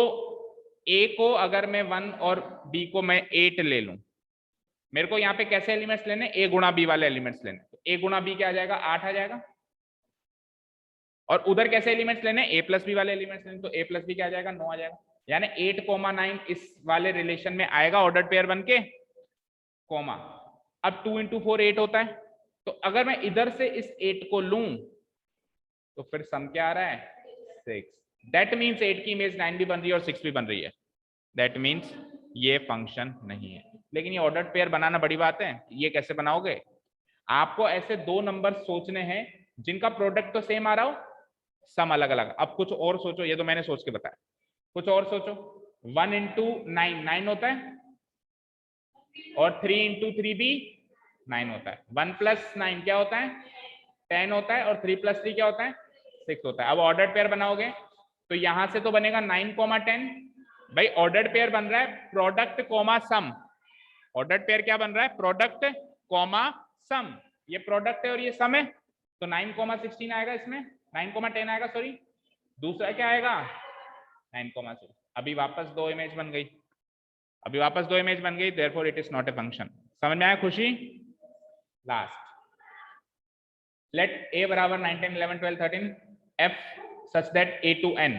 ए को अगर मैं 1 और बी को मैं 8 ले लूं, मेरे को यहाँ पे कैसे एलिमेंट्स लेने, ए गुणा बी वाले एलिमेंट्स लेने। तो ए गुणा बी क्या आ जाएगा 8 आ जाएगा, और उधर कैसे एलिमेंट्स लेने, ए प्लस बी वाले एलिमेंट्स लेने। तो ए प्लस बी क्या आ जाएगा 9 आ जाएगा। यानी 8,9 इस वाले रिलेशन में आएगा ऑर्डर पेयर बन के, कॉमा। अब 2 इंटू 4 8 होता है, तो अगर मैं इधर से इस 8 को लूं तो फिर सम क्या आ रहा है 6। दैट मीन्स 8 की इमेज 9 भी बन रही है और 6 भी बन रही है। दैट मीन्स ये फंक्शन नहीं है। लेकिन ये ऑर्डर पेयर बनाना बड़ी बात है, ये कैसे बनाओगे? आपको ऐसे दो नंबर सोचने हैं जिनका प्रोडक्ट तो सेम आ रहा हो, सम अलग अलग। अब कुछ और सोचो, ये तो मैंने सोच के बताया, कुछ और सोचो। 1 इंटू 9 9 होता है, और 3 इंटू 3 भी 9 होता है। 1 प्लस 9 क्या होता है 10 होता है, और 3 प्लस 3 क्या होता है 6 होता है। अब ऑर्डर पेयर बनाओगे तो यहां से तो बनेगा 9,10। भाई ऑर्डर पेयर बन रहा है प्रोडक्ट कॉमा सम। ऑर्डर पेयर क्या बन रहा है, प्रोडक्ट कॉमा सम। ये प्रोडक्ट है और ये सम है, तो 9,16 आएगा इसमें, 9,10 आएगा सॉरी। दूसरा क्या आएगा 9,6। अभी वापस दो इमेज बन गई, अभी वापस दो इमेज बन गई, therefore it is not a function. समझ में आया खुशी? लास्ट लेट a बराबर 9 10 11 12 13 f such that a to n,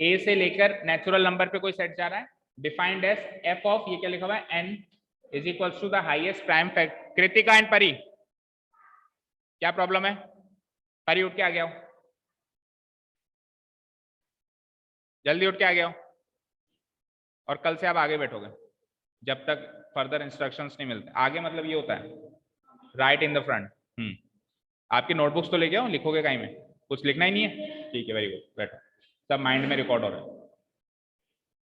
a से लेकर नेचुरल नंबर पे कोई सेट जा रहा है, डिफाइंड एज f ऑफ, ये क्या लिखा हुआ है n is equals to the highest prime factor. Kritika and Pari, क्या प्रॉब्लम है? परी उठ के आ गया हो, जल्दी उठ के आ गया हो, और कल से आप आगे बैठोगे जब तक फर्दर इंस्ट्रक्शंस नहीं मिलते। आगे मतलब ये होता है राइट इन द फ्रंट। आपकी नोटबुक्स तो लेके आओ, लिखोगे कहीं में, कुछ लिखना ही नहीं है, ठीक है वेरी गुड, बैठो, सब माइंड में रिकॉर्ड हो रहा है।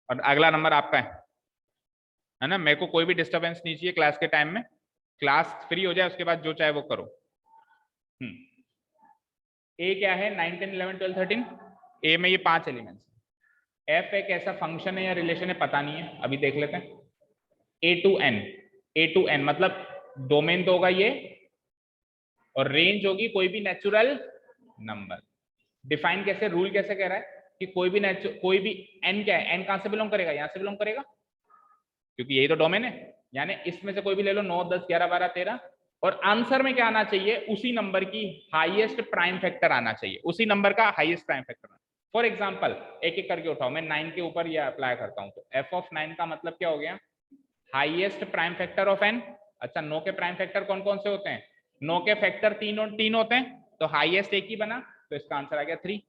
और अगला नंबर आपका है ना। मेरे को कोई भी डिस्टर्बेंस नहीं चाहिए क्लास के टाइम में, क्लास फ्री हो जाए उसके बाद जो चाहे वो करो। ए क्या है 9 10 11 12 13, ए में ये 5 एलिमेंट्स। एफ एक ऐसा फंक्शन है या रिलेशन है पता नहीं है, अभी देख लेते हैं। ए टू एन मतलब डोमेन तो होगा ये, और रेंज होगी कोई भी नेचुरल नंबर। डिफाइन कैसे, रूल कैसे कह रहा है कि कोई भी एन क्या है, एन कहां से बिलोंग करेगा, यहां से बिलोंग करेगा, क्योंकि यही तो डोमेन है। यानी इसमें से कोई भी ले लो 9 10 11 12 13, और आंसर में क्या आना चाहिए, उसी नंबर की हाईएस्ट प्राइम फैक्टर आना चाहिए, उसी नंबर का highest prime factor. For example एक एक करके उठाओ, मैं 9 के ऊपर ये अप्लाई करता हूं, तो एफ ऑफ 9 का मतलब क्या हो गया, highest prime factor of N. अच्छा 9 के प्राइम फैक्टर कौन कौन से होते हैं, 9 के फैक्टर 3 होते हैं, तो हाईएस्ट एक ही बना, तो इसका आंसर आ गया 3।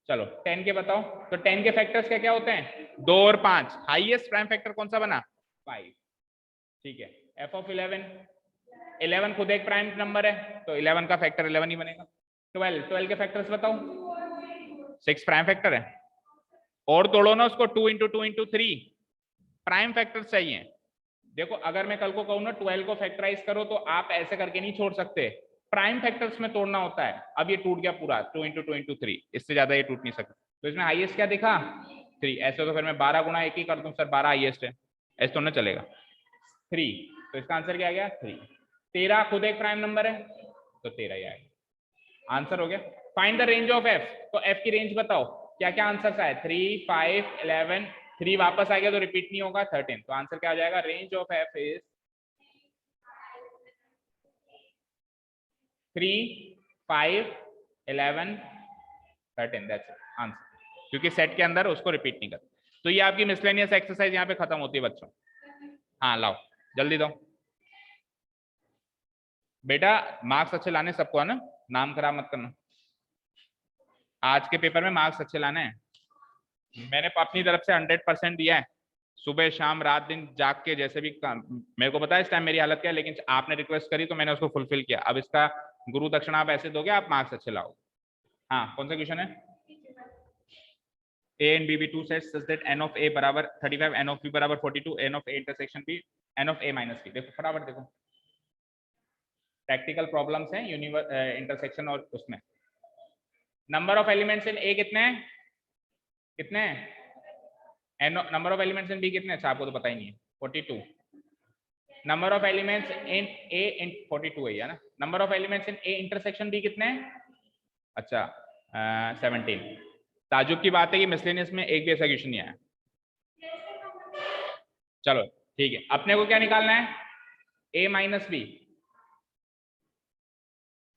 चलो 10 के बताओ, तो 10 के फैक्टर्स क्या क्या होते हैं 2 और 5, हाईएस्ट प्राइम फैक्टर कौन सा बना 5, ठीक है। एफ ऑफ 11 खुद एक प्राइम नंबर है, तो 11 का फैक्टर 11 ही बनेगा। 12 के फैक्टर्स बताओ, 6 प्राइम फैक्टर है, और तोड़ो ना उसको, 2 इंटू 2 इंटू 3 प्राइम फैक्टर चाहिए। देखो अगर मैं कल को कहूँ ना 12 को फैक्टराइज करो, तो आप ऐसे करके नहीं छोड़ सकते, प्राइम फैक्टर्स में तोड़ना होता है। अब ये टूट गया पूरा 2 इंटू 2 इंटू 3, इससे ज्यादा ये टूट नहीं सकता। तो इसमें हाईएस्ट क्या दिखा 3, ऐसे तो फिर मैं 12 गुना 1 ही कर दूं, सर 12 हाईएस्ट है, ऐसे तो ना चलेगा 3, तो इसका आंसर क्या आ गया 3। 13 खुद एक प्राइम नंबर है, तो 13 ही आएगा, आंसर हो गया। Find the range of F, तो एफ की रेंज बताओ, क्या क्या आंसर आए 3 5 11, 3 वापस आ गया तो रिपीट नहीं होगा 13, तो आंसर क्या आ जाएगा, range of F is 3 5 11 13, that's answer, क्योंकि सेट के अंदर उसको रिपीट नहीं करते। तो ये आपकी मिसलेनियस एक्सरसाइज यहाँ पे खत्म होती है बच्चों। हाँ लाओ जल्दी दो, बेटा मार्क्स अच्छे लाने सबको है ना, नाम खराब मत करना। आज के पेपर में मार्क्स अच्छे लाने हैं। मैंने अपनी तरफ से 100% दिया है, सुबह शाम रात दिन जाग के, जैसे भी काम। मेरे को पता है इस टाइम मेरी हालत क्या है, लेकिन आपने रिक्वेस्ट करी तो मैंने उसको फुलफिल किया। अब इसका गुरु दक्षिणा आप ऐसे दोगे, आप मार्क्स अच्छे लाओगे। हाँ, कौन सा क्वेश्चन है? A and B be two sets such that n of A बराबर 35, n of B बराबर 42, n of A intersection B, n of A minus B। देखो फटाफट देखो, प्रैक्टिकल प्रॉब्लम्स हैं इंटरसेक्शन और उसमें। Number of elements in A कितने हैं? कितने हैं? Number of elements in B कितने हैं? अच्छा, आपको तो पता ही नहीं है। 42। Number of elements in A इन 42 है ना। Number of elements in A intersection B कितने हैं? अच्छा 17। ताजुब की बात है कि मिसलेनियस में एक भी ऐसा क्वेश्चन नहीं आया। चलो ठीक है, अपने को क्या निकालना है? A minus B.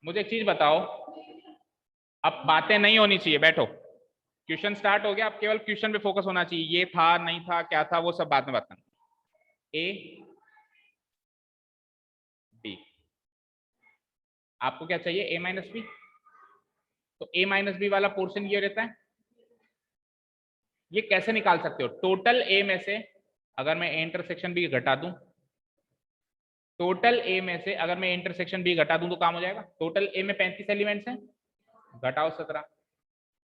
मुझे एक चीज बताओ, अब बातें नहीं होनी चाहिए, बैठो। क्वेश्चन स्टार्ट हो गया, अब केवल क्वेश्चन पे फोकस होना चाहिए। ये था नहीं था क्या था वो सब बाद में बात करना। A B, आपको क्या चाहिए? A minus B. तो A माइनस बी वाला पोर्शन ये रहता है। ये कैसे निकाल सकते हो? टोटल A में से अगर मैं A इंटरसेक्शन B घटा दूं, टोटल A में से अगर मैं इंटरसेक्शन B घटा दूं तो काम हो जाएगा। टोटल A में 35 एलिमेंट्स हैं, घटाओ 17,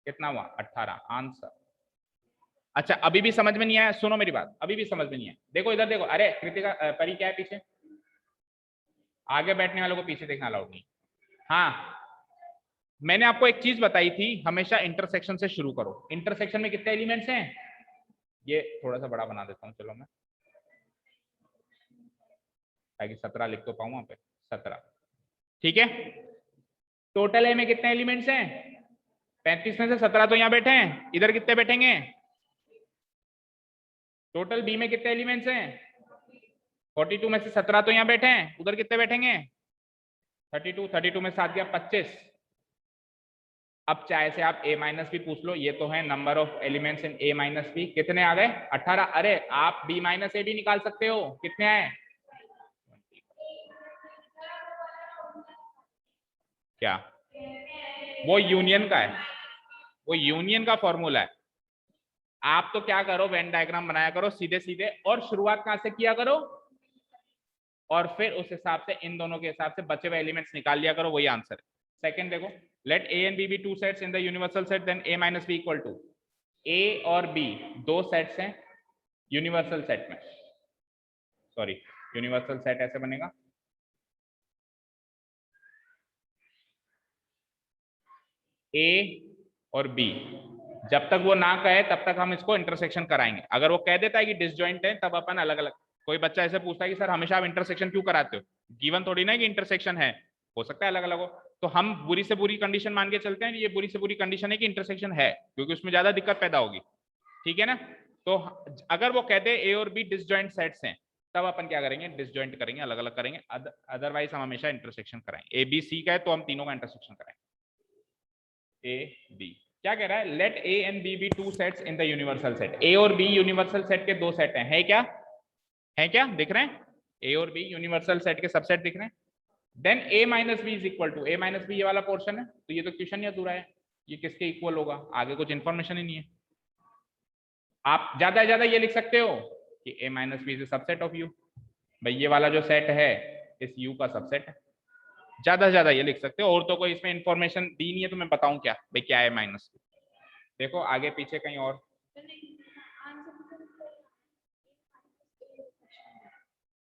कितना हुआ? 18। आंसर। अच्छा, अभी भी समझ में नहीं आया? सुनो मेरी बात, अभी भी समझ में नहीं आया। देखो इधर देखो, अरे कृतिका परी क्या है पीछे? आगे बैठने वालों को पीछे देखना अलाउड नहीं। हाँ, मैंने आपको एक चीज बताई थी, हमेशा इंटरसेक्शन से शुरू करो। इंटरसेक्शन में कितने एलिमेंट्स हैं? ये थोड़ा सा बड़ा बना देता हूँ, चलो मैं, ताकि 17 लिख तो पाऊँ वहां पे। 17, ठीक है। टोटल ए में कितने एलिमेंट्स हैं? 35 में से 17 तो यहाँ बैठे हैं, इधर कितने बैठेंगे? टोटल बी में कितने एलिमेंट्स हैं? 42 में से 17 तो यहाँ बैठे हैं, उधर कितने बैठेंगे? 32। 32 में 7 गया 25। अब चाहे से आप a माइनस बी पूछ लो, ये तो है number of elements in a minus B. कितने आ गए? 18। अरे आप b माइनस ए भी निकाल सकते हो, कितने आए? क्या? वो यूनियन का है, वो यूनियन का फॉर्मूला है। आप तो क्या करो, वेन डायग्राम बनाया करो सीधे सीधे, और शुरुआत कहां से किया करो, और फिर उस हिसाब से इन दोनों के हिसाब से बचे हुए एलिमेंट्स निकाल लिया करो, वही आंसर है। सेकंड देखो, let A and B be two sets in the universal set, then A minus B equal to. A और बी दो सेट्स हैं यूनिवर्सल सेट में, सॉरी यूनिवर्सल सेट ऐसे बनेगा, ए और बी। जब तक वो ना कहे तब तक हम इसको इंटरसेक्शन कराएंगे। अगर वो कह देता है कि डिसजॉइंट है, तब अपन अलग अलग। कोई बच्चा ऐसे पूछता है कि सर हमेशा आप इंटरसेक्शन क्यों कराते हो? गिवन थोड़ी ना कि इंटरसेक्शन है, हो सकता है अलग अलग हो। तो हम बुरी से बुरी कंडीशन मान के चलते हैं, ये बुरी से बुरी कंडीशन है कि इंटरसेक्शन है, क्योंकि उसमें ज्यादा दिक्कत पैदा होगी, ठीक है ना। तो अगर वो कहते हैं ए और बी डिसजॉइंट सेट्स हैं, तब अपन क्या करेंगे? डिसजॉइंट करेंगे, अलग अलग करेंगे। अदरवाइज हम हमेशा इंटरसेक्शन कराएंगे। ए बी सी का है तो हम तीनों का इंटरसेक्शन कराएंगे। ए बी क्या कह रहा है? Let A and B be two sets in the universal set. A और बी यूनिवर्सल सेट के दो सेट हैं, है क्या? है क्या? दिख रहे हैं? ए और बी यूनिवर्सल सेट के सबसेट दिख रहे हैं। Then A minus B is equal to, A minus B ये वाला पोर्शन है, तो ये तो क्वेश्चन ही अधूरा है, ये किसके इक्वल होगा? आगे कुछ इंफॉर्मेशन ही नहीं है। आप ज्यादा से ज्यादा ये लिख सकते हो कि A minus B is subset of U. भाई ये वाला जो सेट है इस यू का सबसेट है, ज्यादा से ज्यादा ये लिख सकते हो। और तो कोई इसमें इंफॉर्मेशन दी नहीं है, तो मैं बताऊं क्या भाई क्या है माइनस? देखो आगे पीछे कहीं और।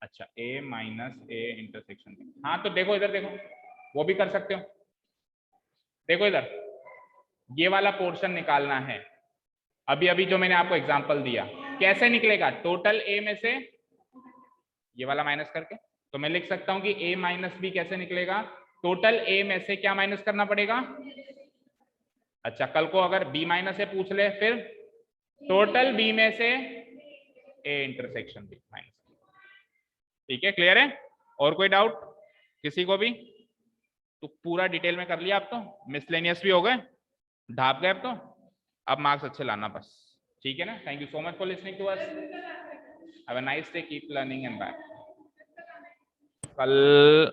अच्छा, ए माइनस ए इंटरसेक्शन, हाँ तो देखो इधर देखो, वो भी कर सकते हो। देखो इधर, ये वाला पोर्शन निकालना है। अभी अभी जो मैंने आपको एग्जांपल दिया, कैसे निकलेगा? टोटल ए में से ये वाला माइनस करके, तो मैं लिख सकता हूं कि ए माइनस बी कैसे निकलेगा? टोटल ए में से क्या माइनस करना पड़ेगा? अच्छा, कल को अगर बी माइनस ए पूछ ले, फिर टोटल बी में से ए इंटरसेक्शन बी माइनस। ठीक है, क्लियर है? और कोई डाउट किसी को भी? तो पूरा डिटेल में कर लिया, आप तो मिसलेनियस भी हो गए, ढाप गए अब तो। अब मार्क्स अच्छे लाना बस, ठीक है ना। Thank you so much for listening to us, have a nice day, keep learning and bye. कल